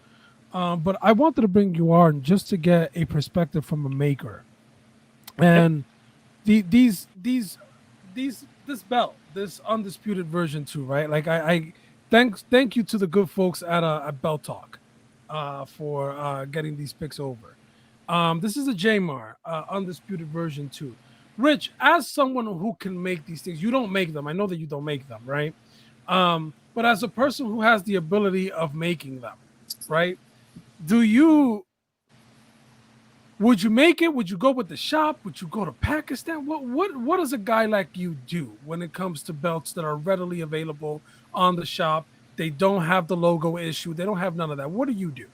But I wanted to bring you on just to get a perspective from a maker. And this belt, this Undisputed version 2, right? Like I thank you to the good folks at Belt Talk for getting these picks over. This is a JMAR, Undisputed version 2. Rich, as someone who can make these things, you don't make them. I know that you don't make them, right? But as a person who has the ability of making them, right? Would you make it? Would you go with the shop? Would you go to Pakistan? What does a guy like you do when it comes to belts that are readily available on the shop? They don't have the logo issue. They don't have none of that. What do you do?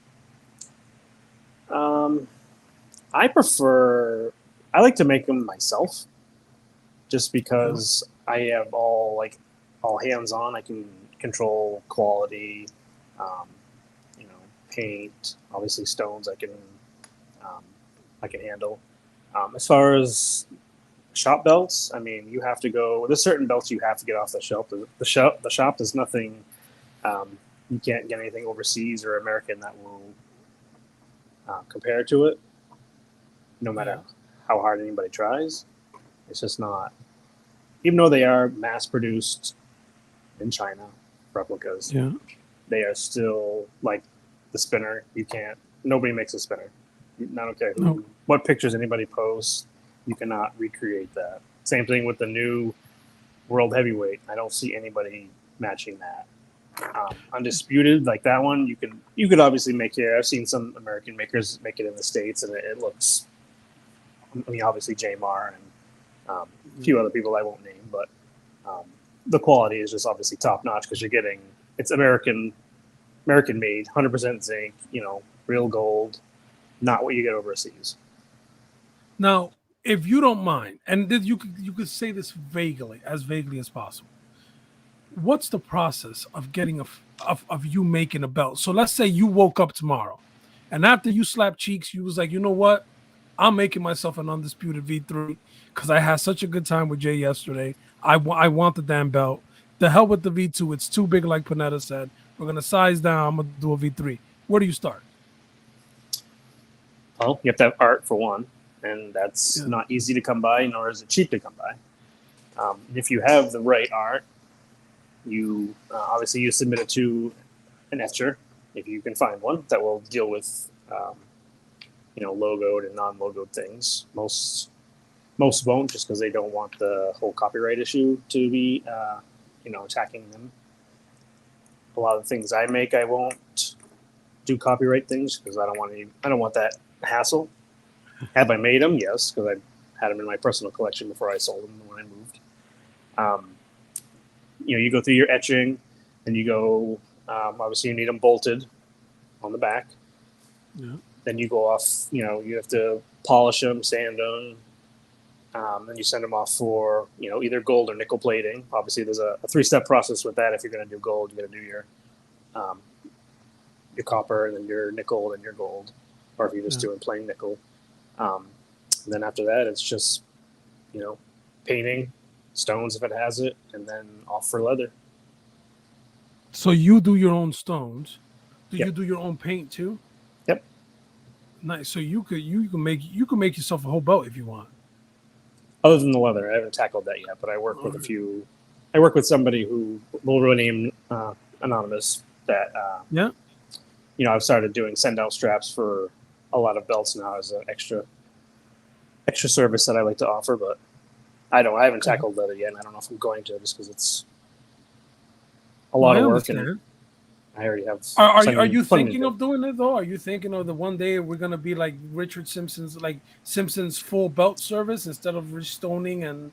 I like to make them myself, just because I have all hands on. I can control quality, paint, obviously stones. I can handle. As far as shop belts, I mean, you have to go. There's certain belts you have to get off the shelf. The shop is nothing. You can't get anything overseas or American that will compare to it, no matter how hard anybody tries. It's just not. Even though they are mass produced in China, replicas, they are still like the spinner. Nobody makes a spinner. I don't care what pictures anybody posts, you cannot recreate that. Same thing with the new world heavyweight. I don't see anybody matching that. Undisputed, like that one, you could obviously make it. I've seen some American makers make it in the States, and it looks. I mean, obviously JMar and a few other people I won't name, but the quality is just obviously top notch because it's American made, 100% zinc, real gold, not what you get overseas. Now, if you don't mind, and you could say this vaguely as possible. What's the process of getting of you making a belt? So let's say you woke up tomorrow, and after you slapped cheeks, you was like, you know what? I'm making myself an Undisputed V3 because I had such a good time with Jay yesterday. I want the damn belt. The hell with the V2. It's too big, like Panetta said. We're going to size down. I'm going to do a V3. Where do you start? Well, you have to have art for one, and that's not easy to come by, nor is it cheap to come by. If you have the right art, you obviously you submit it to an etcher, if you can find one that will deal with logoed and non-logoed things. Most won't, just because they don't want the whole copyright issue to be attacking them. A lot of the things I make, I won't do copyright things because I don't want that hassle. Have I made them? Yes, because I had them in my personal collection before I sold them when I moved. You go through your etching, and you go. Obviously, you need them bolted on the back. Yeah. Then you go off. You have to polish them, sand them. Then you send them off for either gold or nickel plating. Obviously, there's a 3-step process with that. If you're going to do gold, you got to do your copper, and then your nickel, and your gold, or if you're just doing plain nickel. And then after that, it's just painting, stones if it has it, and then off for leather. So you do your own stones. Do you do your own paint too? Yep. Nice. So you can make yourself a whole belt if you want. Other than the leather, I haven't tackled that yet, but I work with a few. I work with somebody who will rename anonymous. That I've started doing send out straps for a lot of belts now as an extra service that I like to offer, but I haven't tackled leather yet, and I don't know if I'm going to, just because it's a lot of work, and I already have. Are you thinking of doing it though? Are you thinking of the one day we're gonna be like Richard Simpson's, like Simpson's full belt service instead of restoning and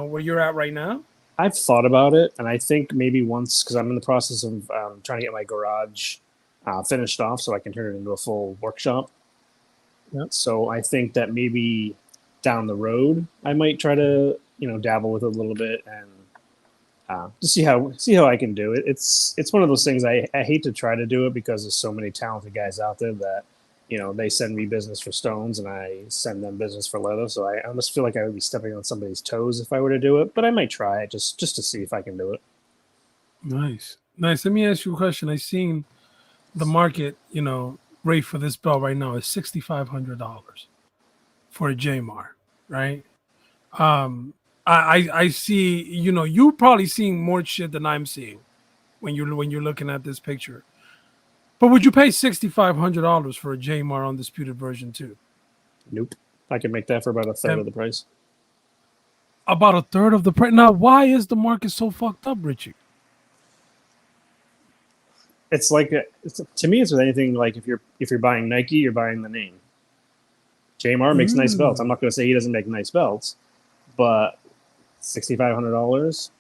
where you're at right now? I've thought about it, and I think maybe once, because I'm in the process of trying to get my garage finished off so I can turn it into a full workshop. Yep. So I think that maybe down the road I might try to dabble with it a little bit and to see how I can do it. It's one of those things I hate to try to do it because there's so many talented guys out there that they send me business for stones and I send them business for leather. So I almost feel like I would be stepping on somebody's toes if I were to do it, but I might try it just to see if I can do it. Nice. Let me ask you a question. I seen the market, rate for this belt right now is $6,500 for a JMar, right? I see, you probably seeing more shit than I'm seeing when you're looking at this picture. But would you pay $6,500 for a JMar Undisputed version 2? Nope. I can make that for about a third of the price. About a third of the price. Now, why is the market so fucked up, Richie? It's like to me, it's with anything. Like if you're buying Nike, you're buying the name. Jamar makes nice belts. I'm not going to say he doesn't make nice belts, but $6,500.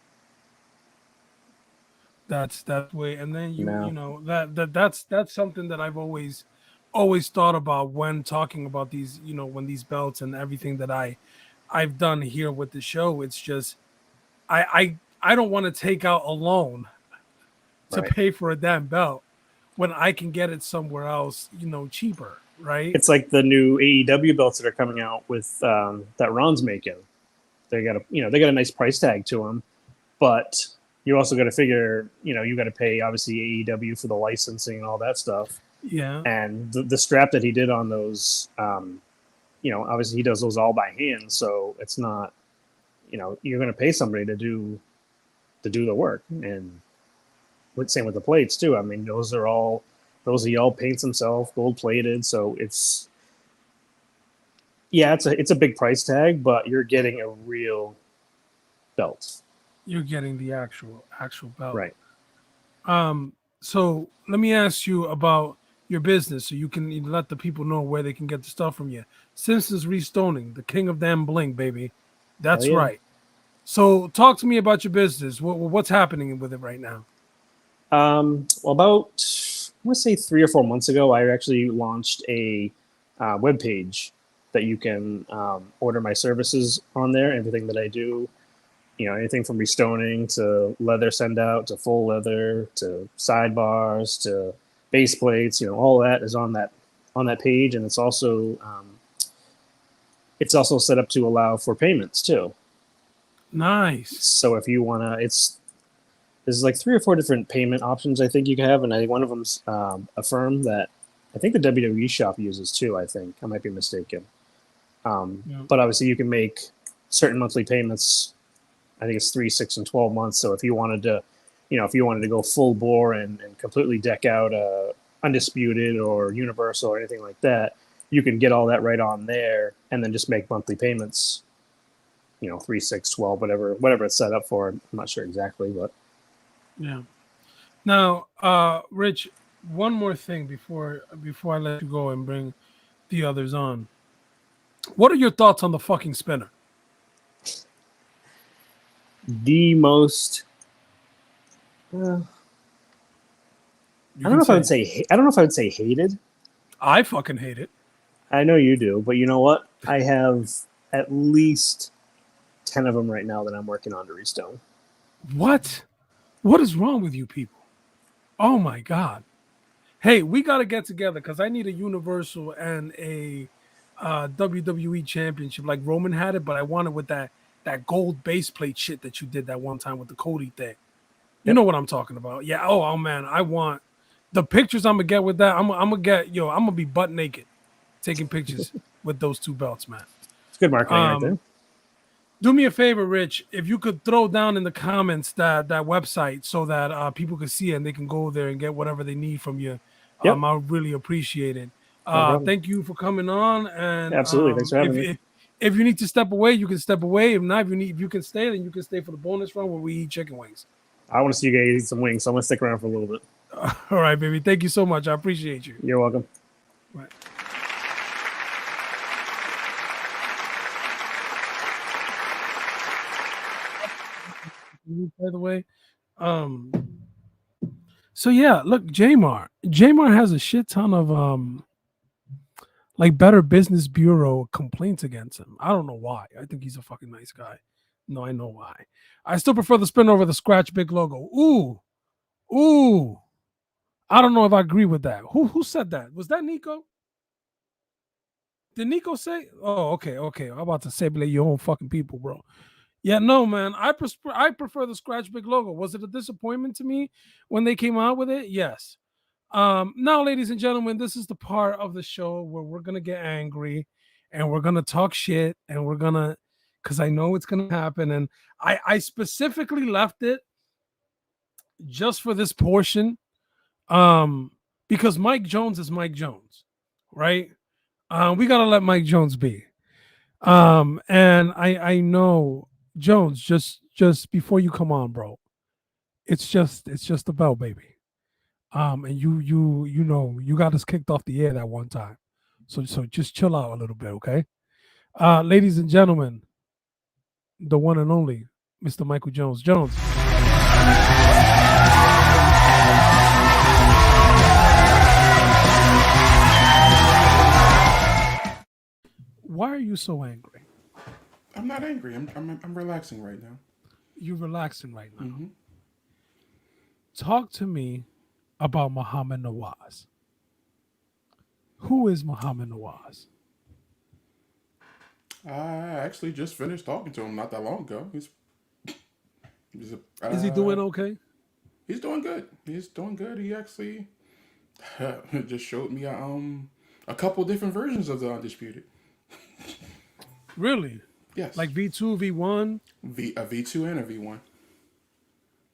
That's that way. And then you know that's something that I've always thought about when talking about these, you know, when these belts and everything that I've done here with the show. It's just I don't want to take out a loan to pay for a damn belt when I can get it somewhere else, you know, cheaper, right? It's like the new AEW belts that are coming out with that Ron's making. They got a nice price tag to them, but you also got to figure, you know, you got to pay obviously AEW for the licensing and all that stuff. Yeah. And the strap that he did on those, you know, obviously he does those all by hand, so it's not, you know, you're going to pay somebody to do the work. And same with the plates too. I mean, those he all paints himself, gold plated. So it's a big price tag, but you're getting a real belt. You're getting the actual belt. Right. So let me ask you about your business so you can let the people know where they can get the stuff from you. Simpson's Restoning, the king of damn bling, baby. That's right. So talk to me about your business. What's happening with it right now? Well, about, I want to say 3 or 4 months ago, I actually launched a web page that you can order my services on there, everything that I do. You know, anything from restoning to leather send out to full leather to sidebars to base plates, you know, all that is on that page. And it's also set up to allow for payments too. Nice. So if you want to, there's like 3 or 4 different payment options I think you can have. And I think one of them's a firm that I think the WWE Shop uses too. I think I might be mistaken. But obviously you can make certain monthly payments. I think it's 3, 6, and 12 months. So if you wanted to, you know, go full bore and completely deck out Undisputed or Universal or anything like that, you can get all that right on there and then just make monthly payments, you know, 3, 6, 12, whatever it's set up for. I'm not sure exactly, but. Yeah. Now, Rich, one more thing before I let you go and bring the others on. What are your thoughts on the fucking spinner? The most. I don't know if I would say hated. I fucking hate it. I know you do, but you know what? I have at least 10 of them right now that I'm working on to restone. What? What is wrong with you people? Oh my God. Hey, we got to get together because I need a Universal and a WWE Championship. Like Roman had it, but I want it with that gold base plate shit that you did that one time with the Cody thing. You know what I'm talking about. Yeah. Oh man, I want the pictures I'm going to get with that. I'm going to be butt naked taking pictures with those 2 belts, man. It's good marketing right there. Do me a favor, Rich. If you could throw down in the comments that website so that people can see it and they can go there and get whatever they need from you. I really appreciate it. Thank you for coming on. And absolutely, thanks for having me. If you need to step away, you can step away. If not, if you can stay, then you can stay for the bonus round where we eat chicken wings. I want to see you guys eat some wings, so I'm gonna stick around for a little bit. All right, baby. Thank you so much. I appreciate you. You're welcome. Right. By the way, so yeah, look, Jamar has a shit ton of like Better Business Bureau complaints against him. I don't know why. I think he's a fucking nice guy. No, I know why. I still prefer the spin over the scratch big logo. Ooh. I don't know if I agree with that. Who said that? Was that Nico? Did Nico say? Oh, okay. I'm about to say, like, your own fucking people, bro. Yeah, no, man. I prefer the scratch big logo. Was it a disappointment to me when they came out with it? Yes. Now, ladies and gentlemen, this is the part of the show where we're gonna get angry and we're gonna talk shit and we're gonna, because I know it's gonna happen. And I specifically left it just for this portion, because Mike Jones is Mike Jones, right? We gotta let Mike Jones be. And I know Jones, just before you come on, bro, it's just the bell, baby. And you know you got us kicked off the air that one time, so just chill out a little bit, okay? Ladies and gentlemen, the one and only Mr. Michael Jones. Jones. Why are you so angry? I'm not angry. I'm relaxing right now. You're relaxing right now. Mm-hmm. Talk to me about Muhammad Nawaz. Who is Muhammad Nawaz? I actually just finished talking to him not that long ago. Is he doing okay? He's doing good. He's doing good. He actually just showed me a couple different versions of the Undisputed. Really? Yes, Like V2, V1? a V2 and a V1.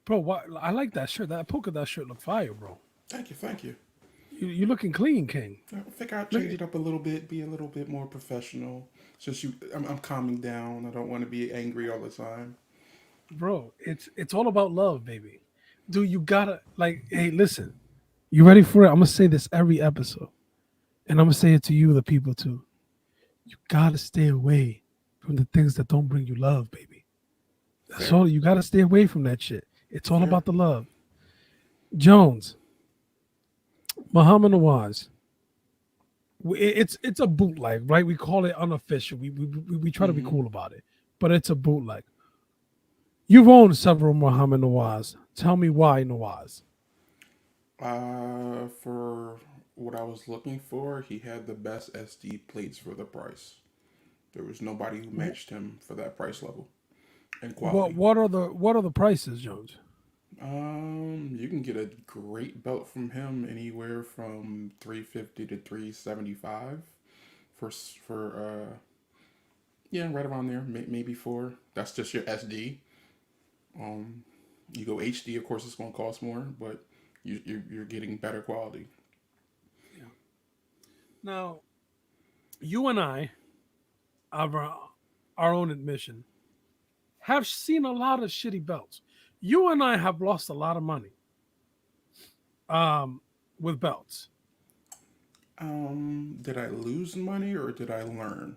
Bro, what? I like that shirt. That polka dot shirt look fire, bro. Thank you. You looking clean, King. I think I'll change it up a little bit, be a little bit more professional. Since I'm calming down. I don't want to be angry all the time. Bro, it's all about love, baby. Dude, you gotta like, hey, listen. You ready for it? I'm gonna say this every episode. And I'm gonna say it to you, the people too. You gotta stay away from the things that don't bring you love, baby. That's Fair. all. You gotta stay away from that shit. It's all Fair. about the love. Jones, Muhammad Nawaz. It's a bootleg, right? We call it unofficial. We try to be cool about it, but it's a bootleg. You've owned several Muhammad Nawaz. Tell me why Nawaz. For what I was looking for, he had the best SD plates for the price. There was nobody who matched him for that price level and quality. What are the prices, Jones? You can get a great belt from him anywhere from 350 to 375 for yeah, right around there, maybe four. That's just your SD. You go HD, of course, it's going to cost more, but you're getting better quality. Yeah. Now, you and I, of our own admission, have seen a lot of shitty belts. You and I have lost a lot of money with belts. Did I lose money or did I learn?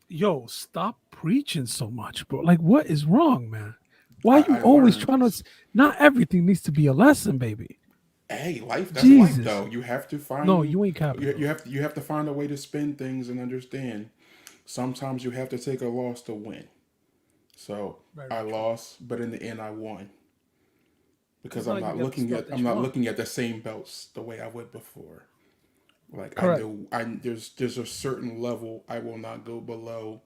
Yo, stop preaching so much, bro. Like, what is wrong, man? Why are you I always learned. trying to? Not everything needs to be a lesson, baby. Hey, that's life Jesus. though. You have to find. No, you ain't capping. You have to find a way to spin things and understand. Sometimes you have to take a loss to win. So I lost, but in the end I won. Because I'm not looking at the same belts the way I would before. Like Correct. there's a certain level I will not go below.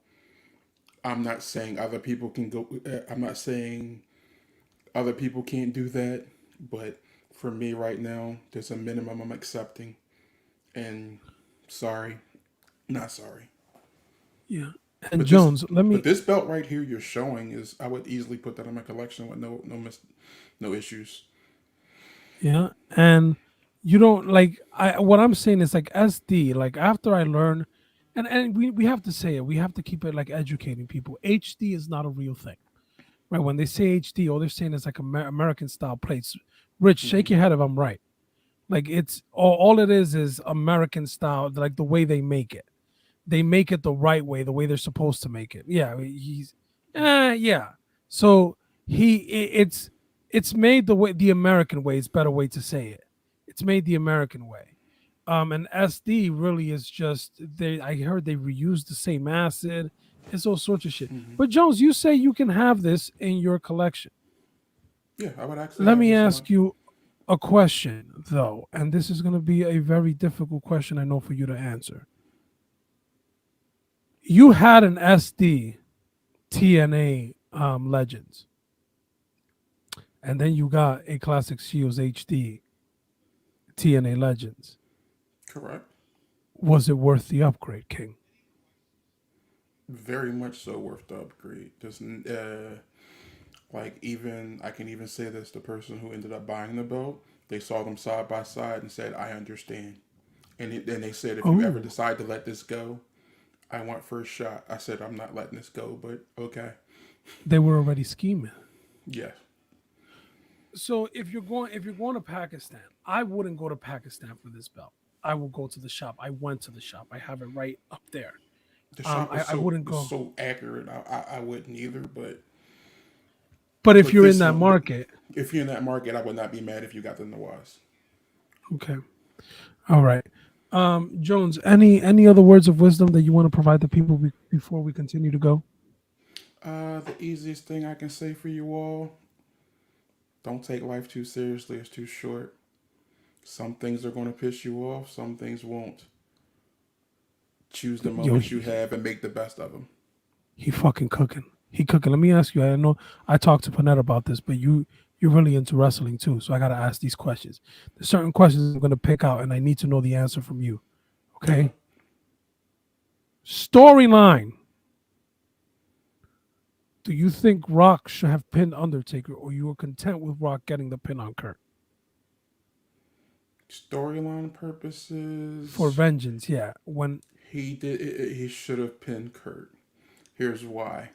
I'm not saying other people can go. I'm not saying other people can't do that, but for me right now, there's a minimum I'm accepting. And sorry, not sorry. Yeah. And Jones, But this belt right here you're showing is I would easily put that in my collection with no issues. Yeah, and you don't like what I'm saying is like SD, like after I learn and we have to say it, we have to keep it like educating people. HD is not a real thing. Right? When they say HD, all they're saying is like American style plates. Rich, shake your head if I'm right. Like it's all it is American style, like the way they make it. They make it the right way, the way they're supposed to make it. Yeah, yeah. So it's made the American way. It's a better way to say it. It's made the American way. And SD really is just I heard they reuse the same acid. It's all sorts of shit. But Jones, you say you can have this in your collection. Yeah, I would actually. Let me ask you a question though, and this is going to be a very difficult question I know for you to answer. You had an SD TNA Legends, and then you got a Classic Shields HD TNA Legends. Correct. Was it worth the upgrade, King? Very much so worth the upgrade. Just like even I can even say this: the person who ended up buying the belt, they saw them side by side and said, "I understand." And then they said, if you ever Oh, decide to let this go, I want first shot. I said, I'm not letting this go, but okay. they were already scheming. Yes. So if you're going to Pakistan, I wouldn't go to Pakistan for this belt. I will go to the shop. I went to the shop. I have it right up there. The shop is I wouldn't go. so accurate. I wouldn't either, but But if you're in this that one, market, if you're in that market, I would not be mad if you got the Nawaz. okay, all right. Jones, any other words of wisdom that you want to provide the people before we continue to go? The easiest thing I can say for you all: don't take life too seriously. It's too short. Some things are going to piss you off. Some things won't. Choose the moments you have and make the best of them. He fucking cooking. He cooking. Let me ask you. I know I talked to Panetta about this, but you're really into wrestling too. So I got to ask these questions. There's certain questions I'm going to pick out, and I need to know the answer from you. Okay. Storyline. Do you think Rock should have pinned Undertaker, or you were content with Rock getting the pin on Kurt? Storyline purposes. For vengeance, yeah. When he should have pinned Kurt. Here's why.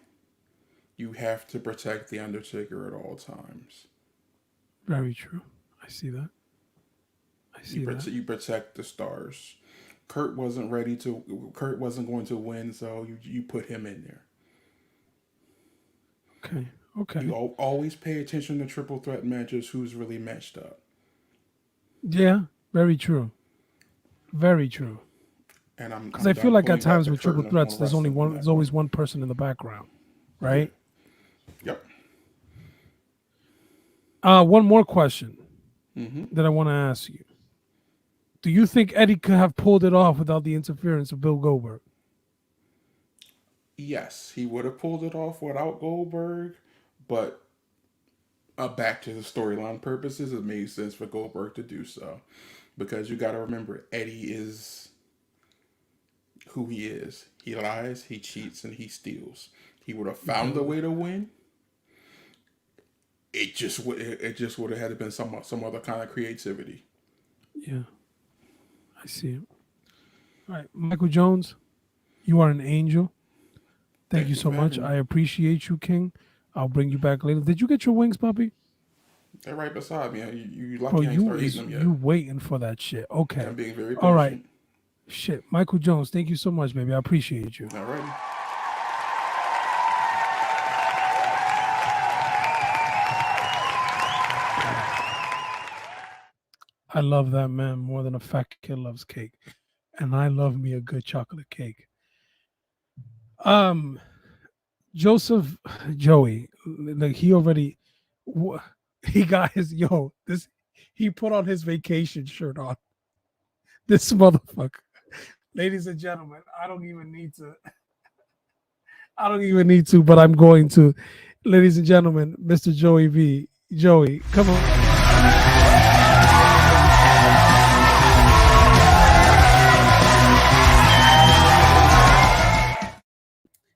You have to protect the Undertaker at all times. Very true. I see that. You protect the stars. Kurt wasn't going to win, so you put him in there. Okay. You always pay attention to triple threat matches. Who's really matched up? Yeah, very true. Very true. And because I feel like at times with triple threats, there's always one person in the background, right? Yep. One more question that I want to ask you. Do you think Eddie could have pulled it off without the interference of Bill Goldberg? Yes, he would have pulled it off without Goldberg, but back to the storyline purposes, it made sense for Goldberg to do so. Because you got to remember, Eddie is who he is. He lies, he cheats, and he steals. He would have found a way to win. It just would have had to been some other kind of creativity. Yeah, I see it. All right, Michael Jones, you are an angel. Thank you so much. I appreciate you, King. I'll bring you back later. Did you get your wings, puppy? They're right beside me. You lucky I ain't started eating them yet. You waiting for that shit. Okay. I'm being very patient. All right. Shit. Michael Jones, thank you so much, baby. I appreciate you. All right. I love that man more than a fat kid loves cake. And I love me a good chocolate cake. Joseph Joey, like he got his he put on his vacation shirt on. This motherfucker. Ladies and gentlemen, I don't even need to, but I'm going to. Ladies and gentlemen, Mr. Joey V. Joey, come on.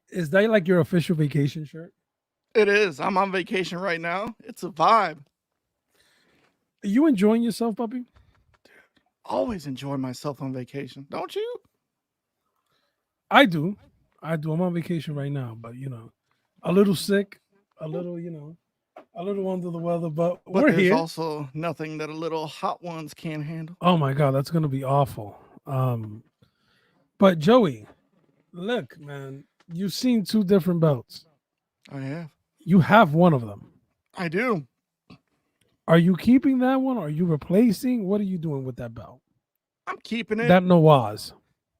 Is that like your official vacation shirt? It is. I'm on vacation right now. It's a vibe. Are you enjoying yourself, puppy? Always enjoy myself on vacation. Don't you? I do. I'm on vacation right now, but a little sick, a little under the weather, but we're there's here. Also nothing that a little hot ones can't handle. Oh my God, that's gonna be awful. But Joey, look, man, you've seen two different belts. I have. You have one of them. I do. Are you keeping that one? Or are you replacing? What are you doing with that belt? I'm keeping it. That Nawaz.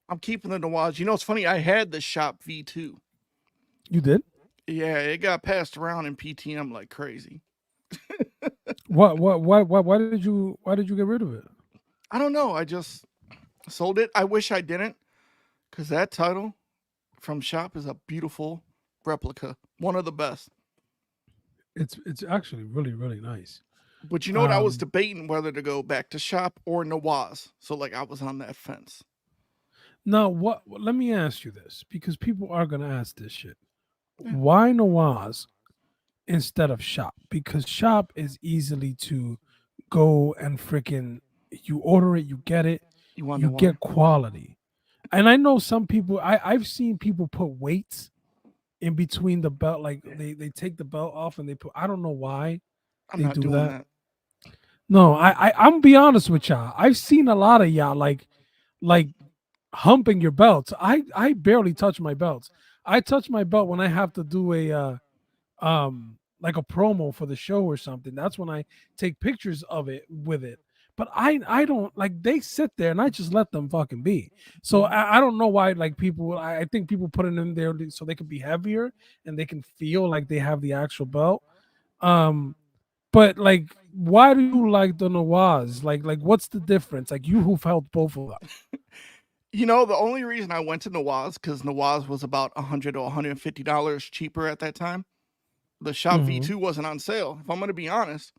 I'm keeping the Nawaz. You know, it's funny. I had the Shop V2. You did? Yeah, it got passed around in PTM like crazy. Why did you get rid of it? I don't know. I just sold it. I wish I didn't, because that title from Shop is a beautiful replica. One of the best. It's actually really, really nice. But you know what? I was debating whether to go back to Shop or Nawaz. So like I was on that fence. Now, let me ask you this, because people are going to ask this shit. Yeah. Why Nawaz instead of Shop? Because Shop is easily to go and freaking, you order it, you get it. You want you to know get why? quality. And I know some people, I've seen people put weights in between the belt, like they take the belt off and they put, I don't know why I'm they not do doing that. that. No, I'm gonna be honest with y'all. I've seen a lot of y'all like humping your belts. I barely touch my belts. I touch my belt when I have to do a like a promo for the show or something. That's when I take pictures of it with it. But I don't, like, they sit there and I just let them fucking be. So I don't know why, like, people, I think people put it in there so they can be heavier and they can feel like they have the actual belt. But like, why do you like the Nawaz? Like what's the difference? Like, you who've held both of them. You know, the only reason I went to Nawaz because Nawaz was about $100 to $150 cheaper at that time. The Shop Mhm. V2 wasn't on sale. If I'm going to be honest,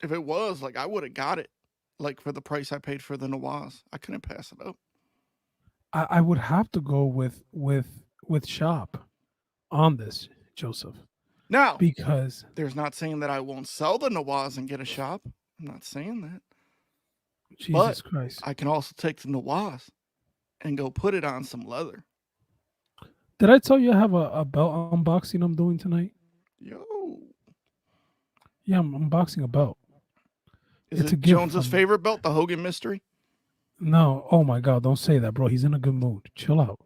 if it was, like, I would have got it, like, for the price I paid for the Nawaz. I couldn't pass it up. I would have to go with Shop on this, Joseph, Now, because there's not saying that I won't sell the Nawaz and get a Shop. I'm not saying that. Jesus But Christ. I can also take the Nawaz and go put it on some leather. Did I tell you I have a belt unboxing I'm doing tonight? Yo. Yeah, I'm unboxing a belt. Is It's a it gift Jones's from- favorite belt, the Hogan Mystery? No, oh my God, don't say that, bro. He's in a good mood. Chill out.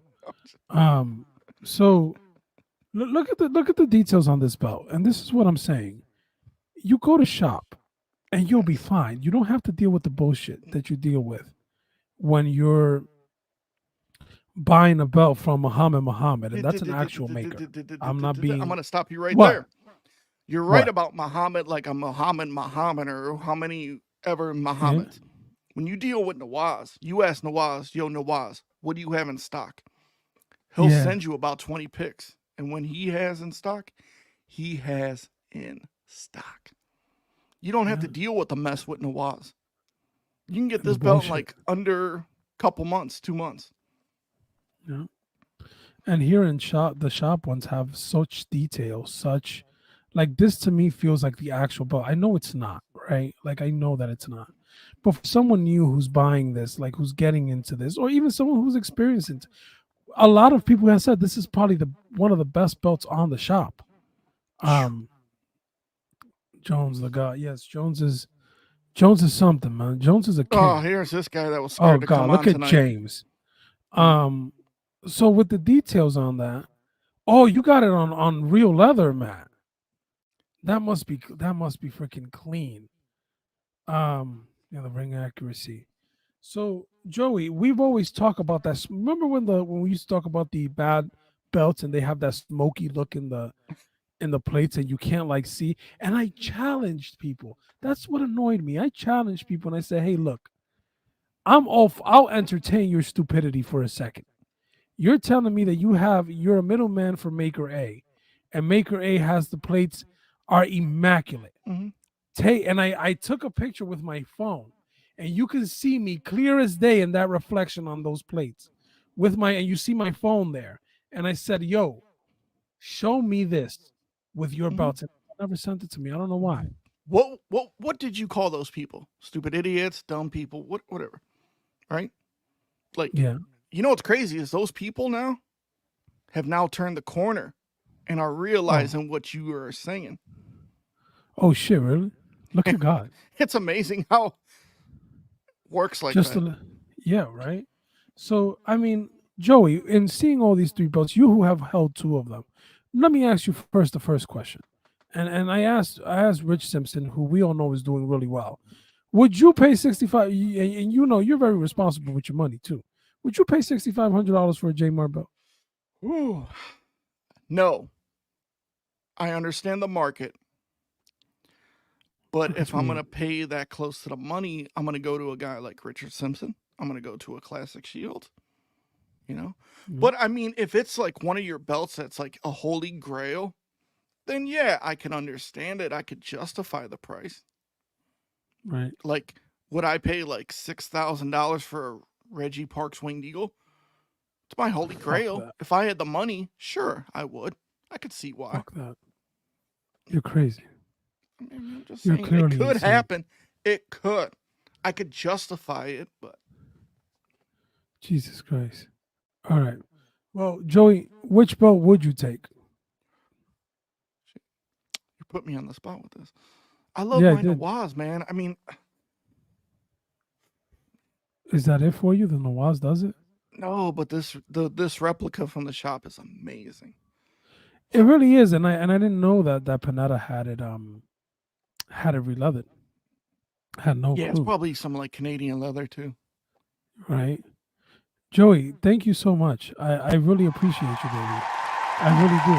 So look at the details on this belt, and this is what I'm saying. You go to Shop, and you'll be fine. You don't have to deal with the bullshit that you deal with when you're buying a belt from Muhammad, and that's an actual maker. I'm not being. I'm going to stop you right What? there. You're right What? about Muhammad, like a Muhammad, or how many ever Muhammads. When you deal with Nawaz, you ask Nawaz, yo, Nawaz, what do you have in stock? He'll Yeah. send you about 20 picks. And when he has in stock, he has in stock. You don't have to deal with the mess with Nawaz. You can get And the this belt in bullshit. like under a couple months, 2 months. Yeah. And here in Shop, the Shop ones have such detail, such, like, this to me feels like the actual belt. I know it's not, right? Like, I know that it's not. But for someone new who's buying this, like, who's getting into this, or even someone who's experiencing, a lot of people have said this is probably one of the best belts on the Shop. Jones, the guy, yes, Jones is something, man. Jones is a king. Oh, here's this guy that was Oh scared to God, come look on at tonight. James. So with the details on that, oh, you got it on real leather, Matt. That must be freaking clean. Yeah, the ring accuracy. So Joey, we've always talked about that. Remember when we used to talk about the bad belts and they have that smoky look in the plates and you can't like see? And I challenged people. That's what annoyed me. I challenged people and I said, hey, look, I'll entertain your stupidity for a second. You're telling me that you're a middleman for Maker A, and Maker A has the plates are immaculate. Mhm. I took a picture with my phone, and you can see me clear as day in that reflection on those plates and you see my phone there. And I said, yo, show me this with your Mhm. belts. And they never sent it to me. I don't know why. What did you call those people? Stupid idiots, dumb people, whatever. Right? Like, Yeah. you know what's crazy is those people now have now turned the corner and are realizing what you are saying. Oh shit, really? Look at God. It's amazing how it works like Just that. yeah, right. So I mean, Joey, in seeing all these three belts, you who have held two of them, let me ask you first the first question. And I asked Rich Simpson, who we all know is doing really well. Would you pay 65? And you know you're very responsible with your money too. Would you pay $6,500 for a J Mar belt? Ooh. No. I understand the market. But if I'm going to pay that close to the money, I'm going to go to a guy like Richard Simpson. I'm going to go to a Classic Shield. You know? But I mean, if it's like one of your belts that's like a holy grail, then yeah, I can understand it. I could justify the price. Right. Like, would I pay like $6,000 for a Reggie Parks Winged Eagle? It's my holy grail. that. If I had the money, sure, I would. I could see why. Fuck that. You're crazy. I mean, I'm just You're saying, it clearly could insane. happen. It could. I could justify it, but Jesus Christ. All right. Well, Joey, which belt would you take? You put me on the spot with this. I love Yeah, I my did. Nawaz, man. I mean, Is that it for you? The Nawaz does it? no, but this replica from the shop is amazing. It really is, and I didn't know that Panetta had it re-leathered. Had no Yeah, it's clue. probably some like Canadian leather too. Right. Joey, thank you so much. I really appreciate you, baby. I really do.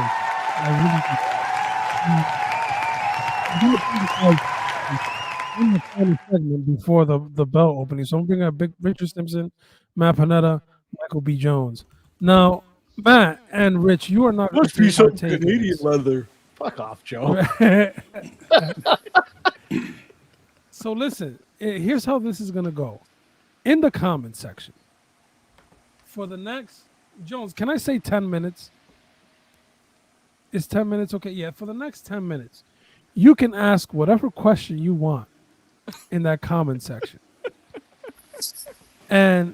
In the final segment before the bell opening, so I'm bringing up Big Richard Simpson, Matt Panetta, Michael B. Jones. Now, Matt and Rich, you are not going to partake in this. leather. Fuck off, Joe. So listen, here's how this is going to go. In the comment section, for the next, Jones, can I say 10 minutes? Is 10 minutes okay? Yeah, for the next 10 minutes, you can ask whatever question you want in that comment section. And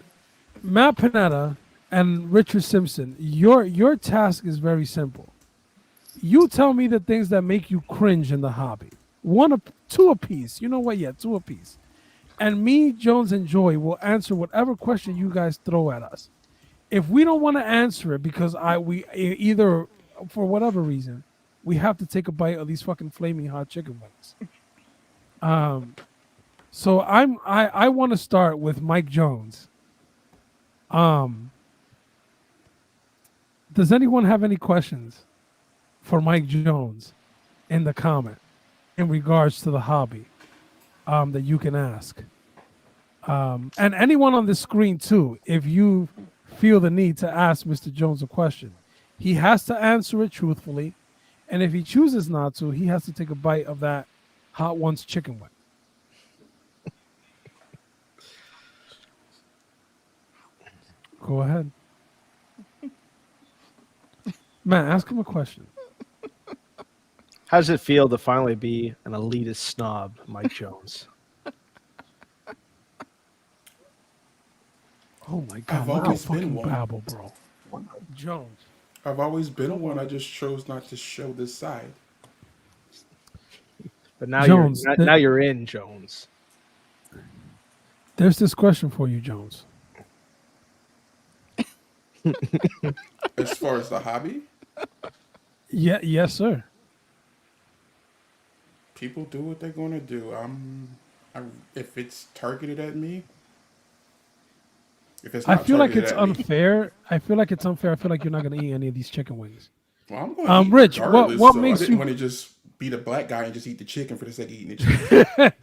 Matt Panetta and Richard Simpson, your task is very simple. You tell me the things that make you cringe in the hobby. Two apiece. You know what? Yeah, two apiece. And me, Jones, and Joy will answer whatever question you guys throw at us. If we don't want to answer it because we either for whatever reason we have to take a bite of these fucking flaming hot chicken wings. So I want to start with Mike Jones. Does anyone have any questions for Mike Jones in the comment in regards to the hobby that you can ask? And anyone on the screen too, if you feel the need to ask Mr. Jones a question, he has to answer it truthfully. And if he chooses not to, he has to take a bite of that Hot Ones chicken wing. Go ahead. Man, ask him a question. How does it feel to finally be an elitist snob, Mike Jones? Oh my God! I've Look always how fucking been one. babble, bro. Jones. I've always been one. I just chose not to show this side. But now Jones, now you're in, Jones. There's this question for you, Jones. As far as the hobby, Yeah, yes, sir. people do what they're going to do. If it's targeted at me, if it's I not feel like targeted it's at me, unfair. I feel like it's unfair. I feel like you're not going to eat any of these chicken wings. well, I'm going to eat Rich, regardless. what so makes I didn't you- want to just be the black guy and just eat the chicken for the sake of eating the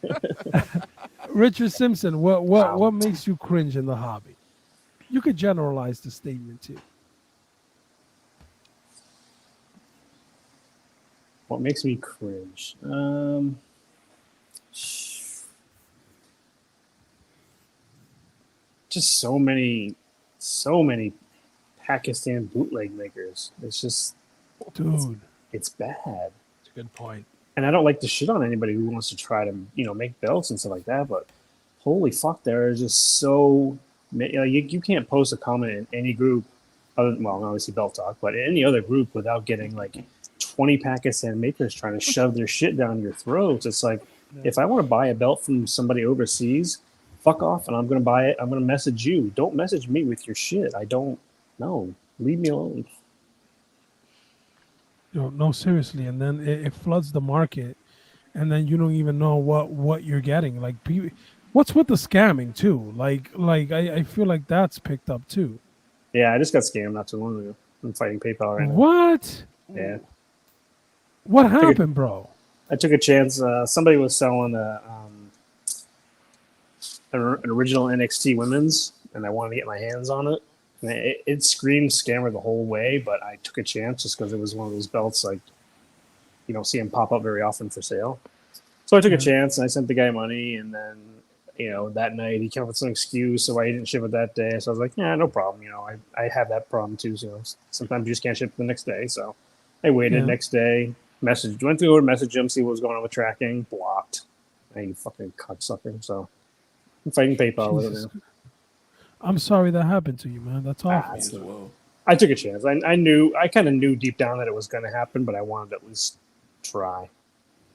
chicken. Richard Simpson, what makes you cringe in the hobby? You could generalize the statement too. What makes me cringe? Just so many Pakistan bootleg makers. It's just, Dude. it's bad. That's a good point. And I don't like to shit on anybody who wants to try to, make belts and stuff like that. But holy fuck, there are just so many. You can't post a comment in any group, other than, well, obviously Belt Talk, but in any other group without getting like 20 Pakistan makers trying to shove their shit down your throats. It's like, if I want to buy a belt from somebody overseas, fuck off, and I'm going to buy it. I'm going to message you. Don't message me with your shit. I don't know. Leave me alone. No, seriously. And then it floods the market, and then you don't even know what you're getting. Like, what's with the scamming too? Like I feel like that's picked up too. Yeah, I just got scammed not too long ago. I'm fighting PayPal right now. What? Yeah. What happened, bro? I took a chance. Somebody was selling an original NXT women's, and I wanted to get my hands on it. And it screamed scammer the whole way, but I took a chance just because it was one of those belts like you don't see them pop up very often for sale. So I took a chance, and I sent the guy money, and then that night he came up with some excuse so why he didn't ship it that day. So I was like, yeah, no problem. I have that problem too. So sometimes you just can't ship it the next day. So I waited. Next day, went through and messaged him, see what was going on with tracking. Blocked. You fucking cocksucker. So I'm fighting PayPal with it now. I'm sorry that happened to you, man. That's awful. As well. I took a chance. I kind of knew deep down that it was going to happen, but I wanted to at least try.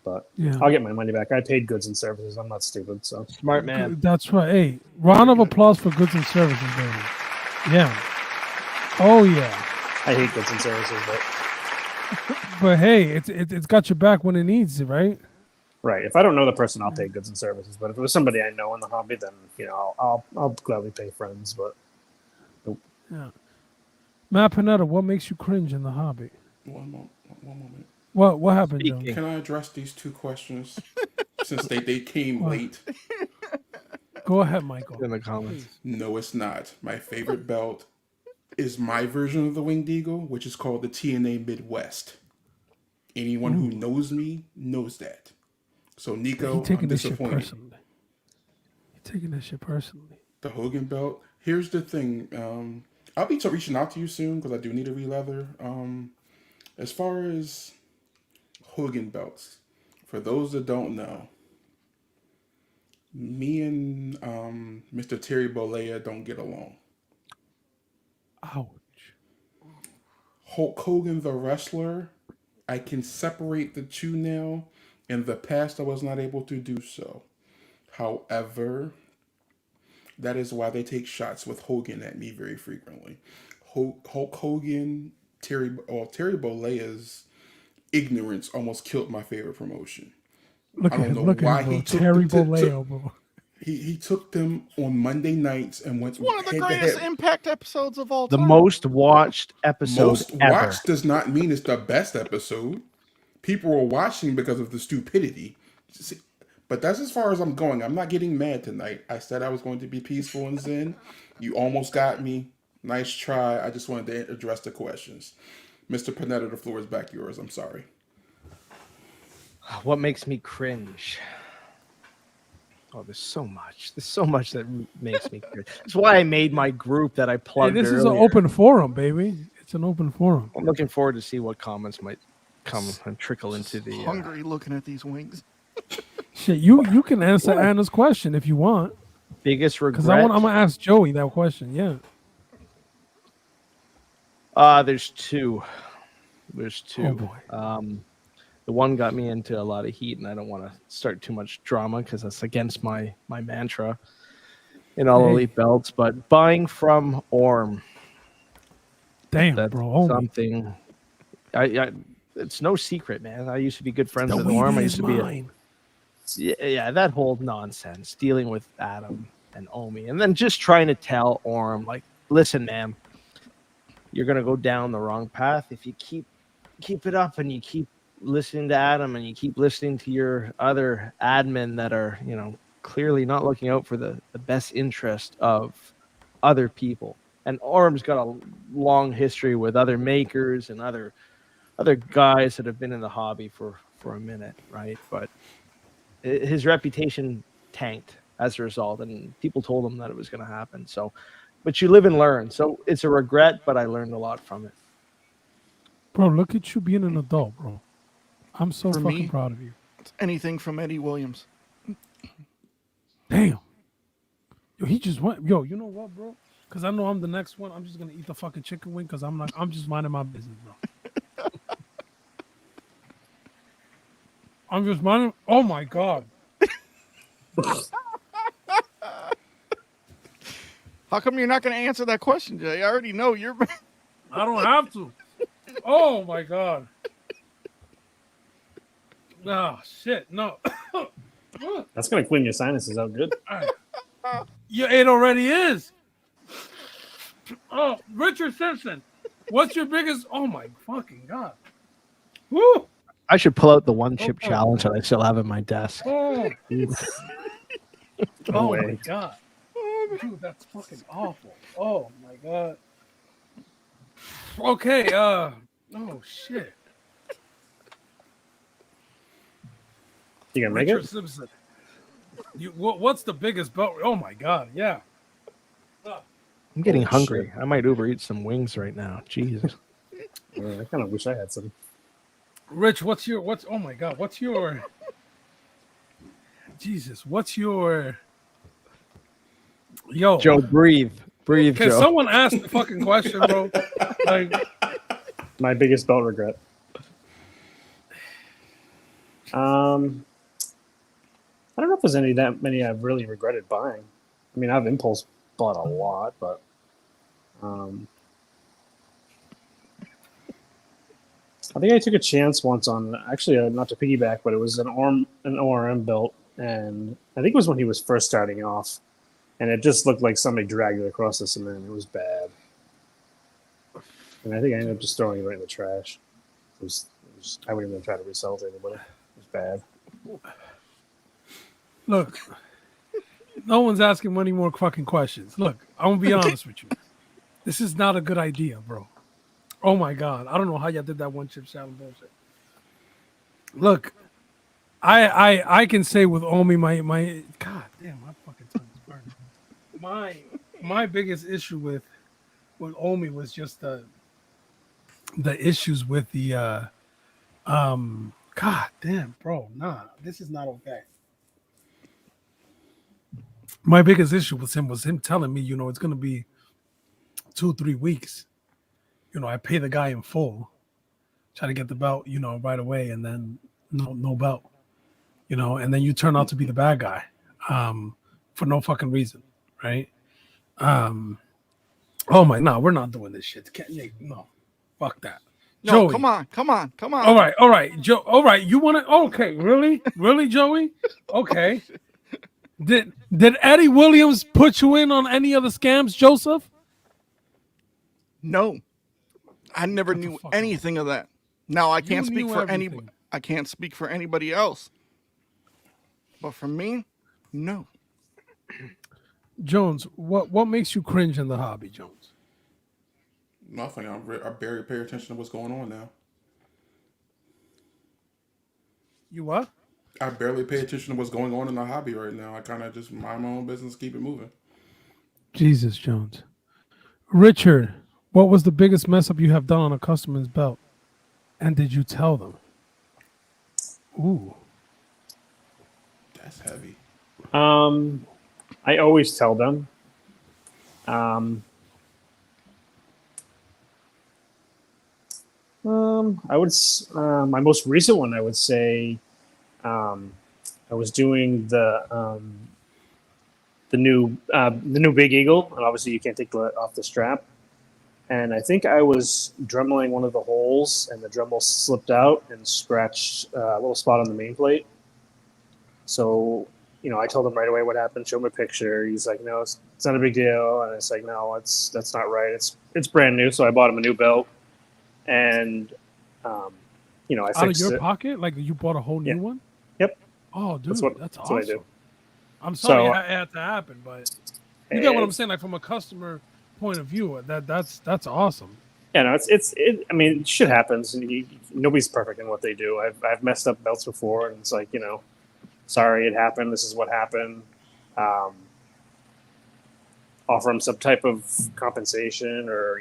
But Yeah. I'll get my money back. I paid goods and services. I'm not stupid, so Smart man. That's right. Hey, round of applause for goods and services, baby. Yeah. Oh yeah. I hate goods and services, But hey, it's got your back when it needs it, right? right. If I don't know the person, I'll pay goods and services. But if it was somebody I know in the hobby, then I'll gladly pay friends. But Yeah. Matt Panetta, what makes you cringe in the hobby? One moment. What happened, Joe? Speaking. Can I address these two questions since they came What? late? Go ahead, Michael. In the comments. No, it's not. My favorite belt is my version of the Winged Eagle, which is called the TNA Midwest. Anyone who knows me knows that. So Nico, He I'm taking this shit disappointed. personally. He taking this shit personally. The Hogan belt. Here's the thing. I'll be reaching out to you soon because I do need a re-leather. As far as Hogan belts, for those that don't know, me and Mr. Terry Bollea don't get along. Ouch. Hulk Hogan, the wrestler, I can separate the two now. In the past, I was not able to do so. However, that is why they take shots with Hogan at me very frequently. Hulk Hogan, Terry Bollea's ignorance almost killed my favorite promotion. Look I at don't him. know Look why at him, he bro. took Terry them to- Bollea, bro. He took them on Monday nights and went One of the head to greatest head. Impact episodes of all The time. most watched episode Most ever. watched does not mean it's the best episode. People are watching because of the stupidity. See, but that's as far as I'm going. I'm not getting mad tonight. I said I was going to be peaceful and zen. You almost got me. Nice try. I just wanted to address the questions. Mr. Panetta, the floor is back yours. I'm sorry. What makes me cringe? Oh, there's so much. There's so much that makes me cringe. That's why I made my group that I Hey, plugged this is an earlier. open forum, baby. It's an open forum. I'm looking forward to see what comments might come and trickle into the. Hungry looking at these wings. Shit, you can answer Anna's question if you want, Biggest regret. because I'm gonna ask Joey that question. Yeah. There's two. There's two. Oh boy. The one got me into a lot of heat, and I don't want to start too much drama because that's against my mantra in all Hey. elite belts. But buying from Orm, Damn, that's bro. Homie. something. I it's no secret, man. I used to be good friends The with weed Orm. I is used to be mine. yeah, that whole nonsense, dealing with Adam and Omi, and then just trying to tell Orm, like, listen, man, you're gonna go down the wrong path if you keep it up and you keep listening to Adam and you keep listening to your other admin that are, clearly not looking out for the best interest of other people. And Orm's got a long history with other makers and other guys that have been in the hobby for a minute, right? But his reputation tanked as a result, and people told him that it was going to happen. So, but you live and learn. So it's a regret, but I learned a lot from it. Bro, look at you being an adult, bro. I'm so For fucking me? proud of you. It's anything from Eddie Williams. Damn. Yo, he just went. Yo, you know what, bro? Because I know I'm the next one. I'm just gonna eat the fucking chicken wing because I'm just minding my business, bro. I'm just minding. Oh my god. How come you're not going to answer that question, Jay? I already know you're. I don't have to. Oh my god. Oh shit. No. that's gonna clean your sinuses out good. Yeah, it already is. Oh, Richard Simpson. What's your biggest? Oh my fucking god. Woo. I should pull out the one chip Oh. challenge that I still have in my desk. Oh. No Oh way. my god. Dude, that's fucking awful. Oh my god. Okay, oh shit. You gonna make Richard it? Simpson. What's the biggest belt? Oh my god, yeah. I'm getting Oh, hungry. I might Uber eat some wings right now. Jesus. I kind of wish I had some. Rich, what's your Jesus, what's your yo Joe, breathe. Breathe, Can Joe. someone ask the fucking question, bro? Like, My biggest belt regret. I don't know if there's that many I've really regretted buying. I mean, I've impulse bought a lot, but I think I took a chance once on actually not to piggyback, but it was an ORM belt, and I think it was when he was first starting off, and it just looked like somebody dragged it across the cement. It was bad, and I think I ended up just throwing it right in the trash. I wouldn't even try to resell it to anybody. It was bad. look, no one's asking any more fucking questions. Look, I'm gonna be honest with you. This is not a good idea, bro. Oh my god, I don't know how y'all did that one chip salad bullshit. Look, I can say with Omi, my god damn, my fucking tongue is burning. My biggest issue with Omi was just the issues with the god damn, bro, nah, this is not okay. My biggest issue with him was him telling me, it's gonna be 2-3 weeks. I pay the guy in full, try to get the belt, right away, and then no belt, and then you turn out to be the bad guy, for no fucking reason, right? Oh my, no, we're not doing this shit. No, fuck that. No, Joey. come on. All right, Joe. All right, you want to? Okay, really, Joey? Okay. Did Eddie Williams put you in on any of the scams, Joseph? No, I never knew anything of that. Now I can't speak for anybody. I can't speak for anybody else. But for me, no. Jones, what makes you cringe in the hobby, Jones? Nothing. I barely pay attention to what's going on now. You what? I barely pay attention to what's going on in the hobby right now. I kind of just mind my own business, keep it moving. Jesus, Jones. Richard, what was the biggest mess up you have done on a customer's belt? And did you tell them? Ooh. That's heavy. I always tell them. I would my most recent one, I would say, I was doing the new Big Eagle, and obviously you can't take it off the strap. And I think I was dremeling one of the holes, and the Dremel slipped out and scratched a little spot on the main plate. So, I told him right away what happened. Showed him a picture. He's like, "No, it's not a big deal." And it's like, "No, that's not right. It's brand new." So I bought him a new belt, and I fixed out of your it. pocket, like you bought a whole new one. Yep. Oh, dude, that's awesome. What I do. I'm sorry So, it had to happen, but you get what I'm saying. Like from a customer point of view, that's awesome. Yeah, no, I mean, shit happens, and nobody's perfect in what they do. I've messed up belts before, and it's like, sorry, it happened. This is what happened. Offer him some type of compensation, or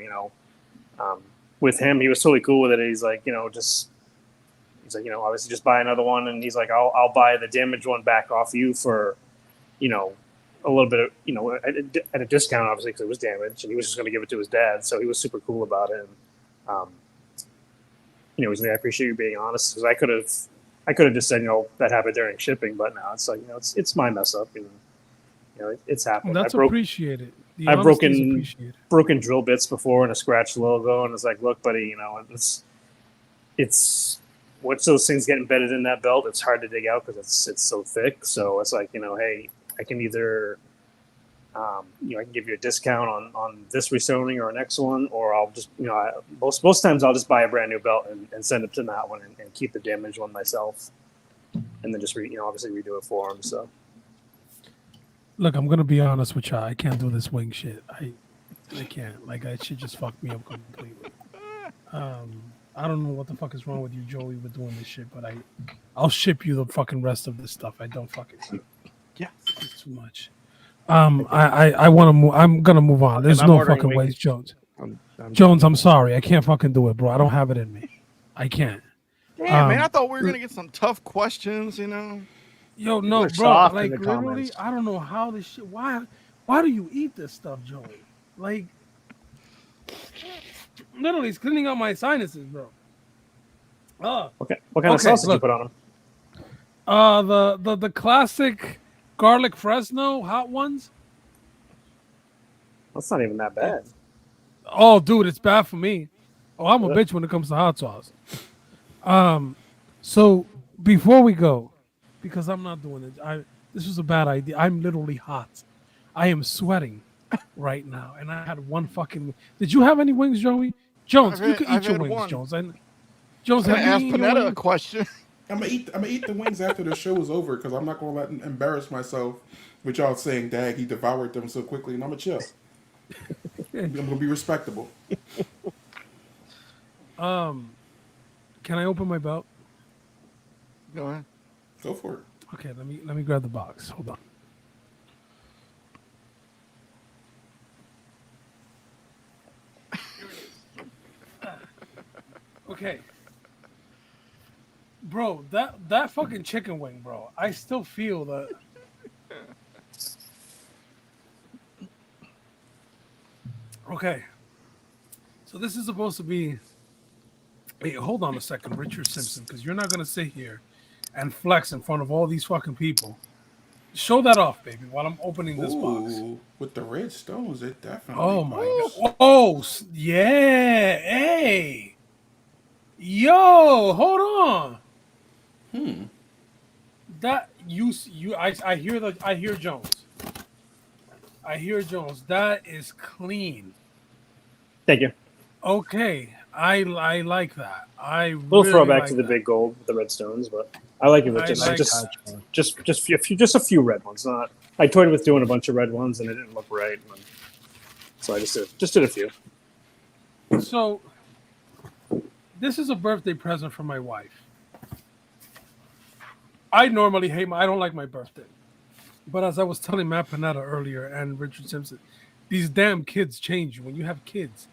with him, he was totally cool with it. He's like, obviously just buy another one, and he's like, I'll buy the damaged one back off you for, a little bit of, at a discount, obviously, because it was damaged, and he was just going to give it to his dad. So he was super cool about it. He's like, I appreciate you being honest, because I could have just said, that happened during shipping, but now it's like, it's my mess up, it's happened. That's appreciated. I've broken drill bits before and a scratched logo, and it's like, look, buddy, it's once those things get embedded in that belt, it's hard to dig out because it's so thick. So it's like, hey, I can either, I can give you a discount on this restoning or next one, or I'll just, most times I'll just buy a brand new belt and send it to that one and keep the damaged one myself, and then just obviously redo it for them. So. Look, I'm gonna be honest with you. I can't do this wing shit. I can't. Like, it should just fuck me up completely. I don't know what the fuck is wrong with you, Joey, with doing this shit, but I'll ship you the fucking rest of this stuff. I don't fucking. Yeah, it's too much. I want to move. I'm gonna move on. There's no fucking ways, Jones. Jones, I'm sorry. I can't fucking do it, bro. I don't have it in me. I can't. Damn, man. I thought we were gonna get some tough questions, Yo, no, bro. Like literally, I don't know how this shit. Why do you eat this stuff, Joey? Like, literally, it's cleaning out my sinuses, bro. Oh, Okay. What kind of Okay, sauce did you look. put on them? the classic garlic Fresno hot ones. That's not even that bad. Oh, dude, it's bad for me. Oh, I'm a Ugh. bitch when it comes to hot sauce. So before we go, because I'm not doing it, this was a bad idea. I'm literally hot. I am sweating right now, and I had one fucking. Did you have any wings, Joey? Jones, you can eat I've your had wings, one. Jones. Jones, I'm have gonna you ask eaten your Panetta a wings? question. I'm gonna eat the wings after the show is over because I'm not gonna let embarrass myself with y'all saying, "Dag, he devoured them so quickly," and I'm gonna chill. I'm gonna be respectable. Can I open my belt? Go ahead. Go for it. Okay, let me grab the box. Hold on. Okay. Bro, that fucking chicken wing, bro. I still feel that. Okay. So this is supposed to be. Hey, hold on a second, Richard Simpson, because you're not gonna sit here and flex in front of all these fucking people. Show that off, baby, while I'm opening this box. Ooh, with the red stones, it definitely. Oh my god. Oh yeah. Hey. Yo, hold on. That I hear Jones. I hear Jones. That is clean. Thank you. Okay. I like that. I Little really throwback like to the that. big gold with the red stones, but I like it with I just like just a few red ones. Not I toyed with doing a bunch of red ones and it didn't look right, so I just did a few. So this is a birthday present for my wife. I normally I don't like my birthday. But as I was telling Matt Panetta earlier and Richard Simpson, these damn kids change you. When you have kids,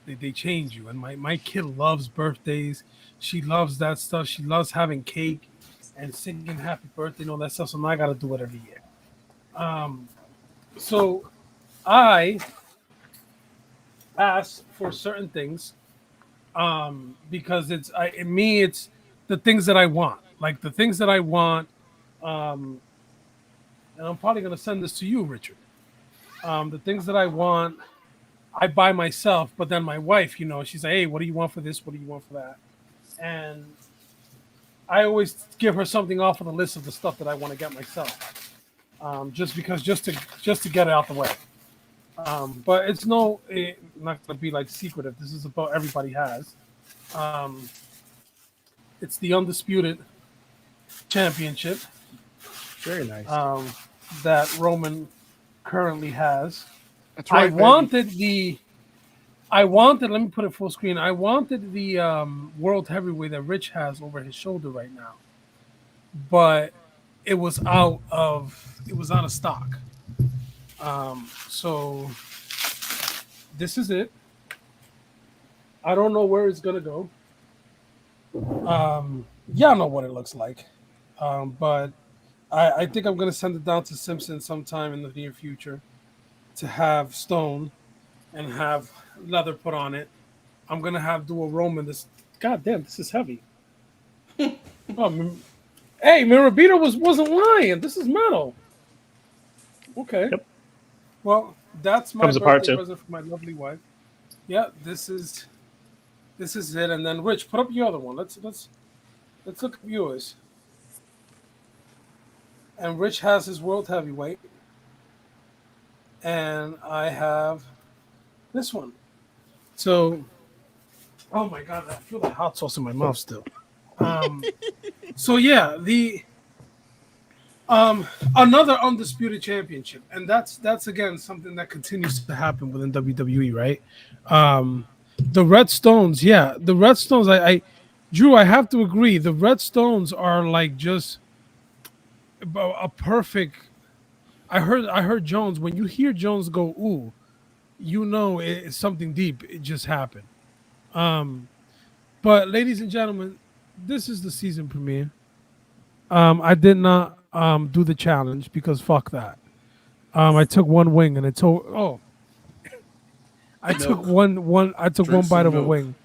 they change you. And my kid loves birthdays. She loves that stuff. She loves having cake and singing happy birthday and all that stuff. So now I got to do it every year. So I ask for certain things because it's the things that I want. Like the things that I want. And I'm probably going to send this to you, Richard. The things that I want, I buy myself. But then my wife, she's like, "Hey, what do you want for this? What do you want for that?" And I always give her something off of the list of the stuff that I want to get myself, just to get it out the way. But it's not going to be like secretive. This is about everybody has. It's the Undisputed Championship. Very nice. That Roman currently has. That's right, I wanted, let me put it full screen. I wanted the world heavyweight that Rich has over his shoulder right now, but it was out of stock. So this is it. I don't know where it's gonna go. Y'all know what it looks like, but I think I'm gonna send it down to Simpson sometime in the near future to have stone and have leather put on it. I'm gonna do a Roman. God damn, this is heavy. Hey, Mirabito wasn't lying. This is metal. Okay. Yep. Well, that's my Comes apart, birthday too. present for my lovely wife. Yeah, this is it. And then Rich, put up your other one. Let's look at yours. And Rich has his world heavyweight. And I have this one. So, oh my God, I feel the hot sauce in my mouth still. So yeah, the another undisputed championship, and that's again something that continues to happen within WWE, right? The Red Stones, yeah, the Red Stones. I Drew, I have to agree. The Red Stones are like just a perfect. I heard Jones. When you hear Jones go, ooh, it's something deep. It just happened. But ladies and gentlemen, this is the season premiere. I did not do the challenge because fuck that. I took one wing and it told. Oh, I took Milk. I took Drink one bite some of a milk. wing,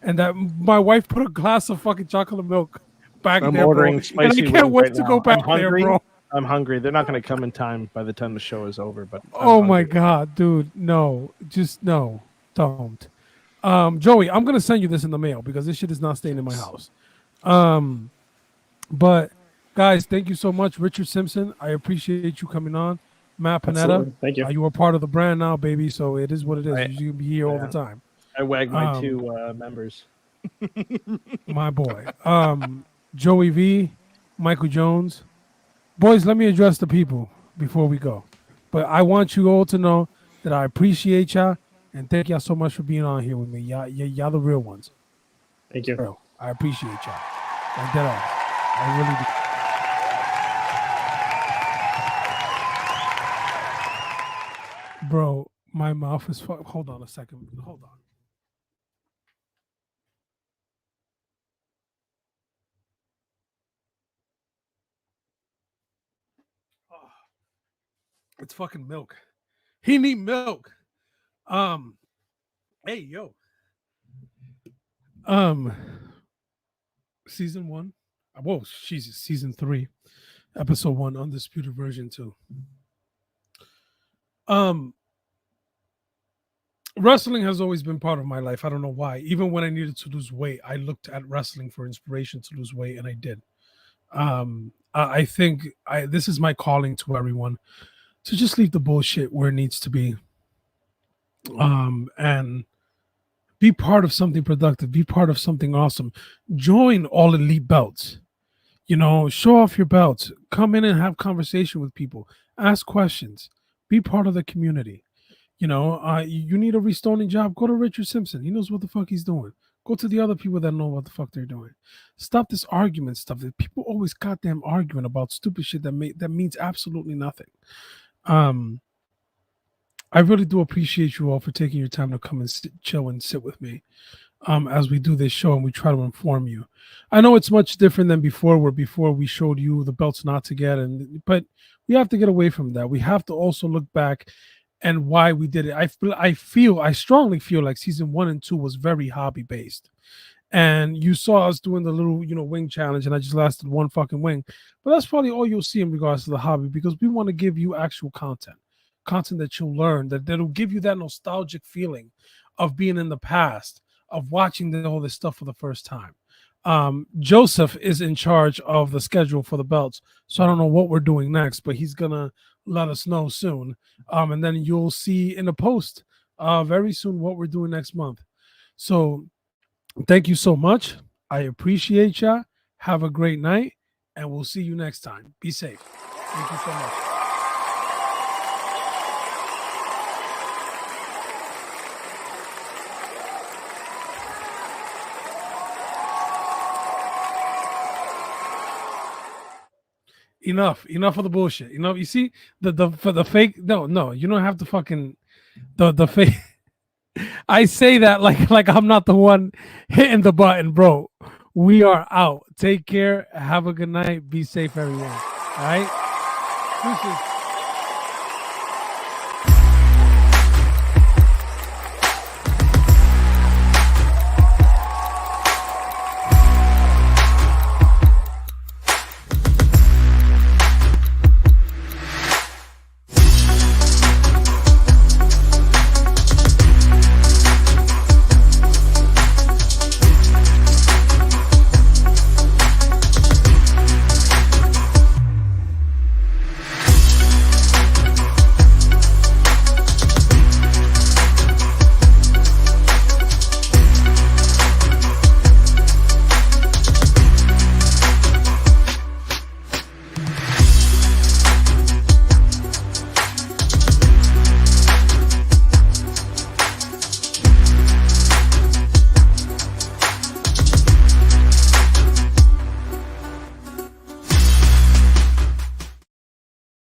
and that my wife put a glass of fucking chocolate milk back I'm there, bro. ordering And spicy I can't wings wait right to now. go back I'm hungry. there, bro. I'm hungry. They're not going to come in time by the time the show is over, but I'm Oh my hungry. god, dude, no, just no, don't. Joey, I'm gonna send you this in the mail because this shit is not staying in my house. But guys, thank you so much, Richard Simpson. I appreciate you coming on. Matt Panetta, Absolutely. Thank you. you are part of the brand now, baby. So it is what it is. I- You can be here all the yeah. time. I wagged my two members. My boy. Joey V, Michael Jones. Boys, let me address the people before we go. But I want you all to know that I appreciate y'all and thank y'all so much for being on here with me. Y'all the real ones. Thank you. Bro, I appreciate y'all. Like that. I really do. Bro, my mouth is hold on a second. Hold on. Oh, it's fucking milk. He need milk. Hey yo. Season 1. Whoa, Jesus, season 3, episode 1, Undisputed version 2. Wrestling has always been part of my life. I don't know why. Even when I needed to lose weight, I looked at wrestling for inspiration to lose weight, and I did. I think this is my calling to everyone to just leave the bullshit where it needs to be, and be part of something productive. Be part of something awesome. Join All Elite Belts. Show off your belts. Come in and have conversation with people. Ask questions. Be part of the community. You need a restoning job. Go to Richard Simpson. He knows what the fuck he's doing. Go to the other people that know what the fuck they're doing. Stop this argument stuff. People always goddamn arguing about stupid shit that means absolutely nothing. I really do appreciate you all for taking your time to come and chill and sit with me as we do this show and we try to inform you. I know it's much different than before, where before we showed you the belts not to get, but we have to get away from that. We have to also look back and why we did it. I strongly feel like season 1 and 2 was very hobby based. And you saw us doing the little, wing challenge, and I just lasted one fucking wing. But that's probably all you'll see in regards to the hobby, because we want to give you actual content that you'll learn, that'll give you that nostalgic feeling of being in the past, of watching all this stuff for the first time. Joseph is in charge of the schedule for the belts, so I don't know what we're doing next, but he's gonna let us know soon. And then you'll see in the post very soon what we're doing next month. So thank you so much. I appreciate ya. Have a great night, and we'll see you next time. Be safe. Thank you so much. Enough of the bullshit. You see for the fake. No, you don't have to fucking the fake. I say that like I'm not the one hitting the button, bro. We are out. Take care. Have a good night. Be safe, everyone. All right. Deuces.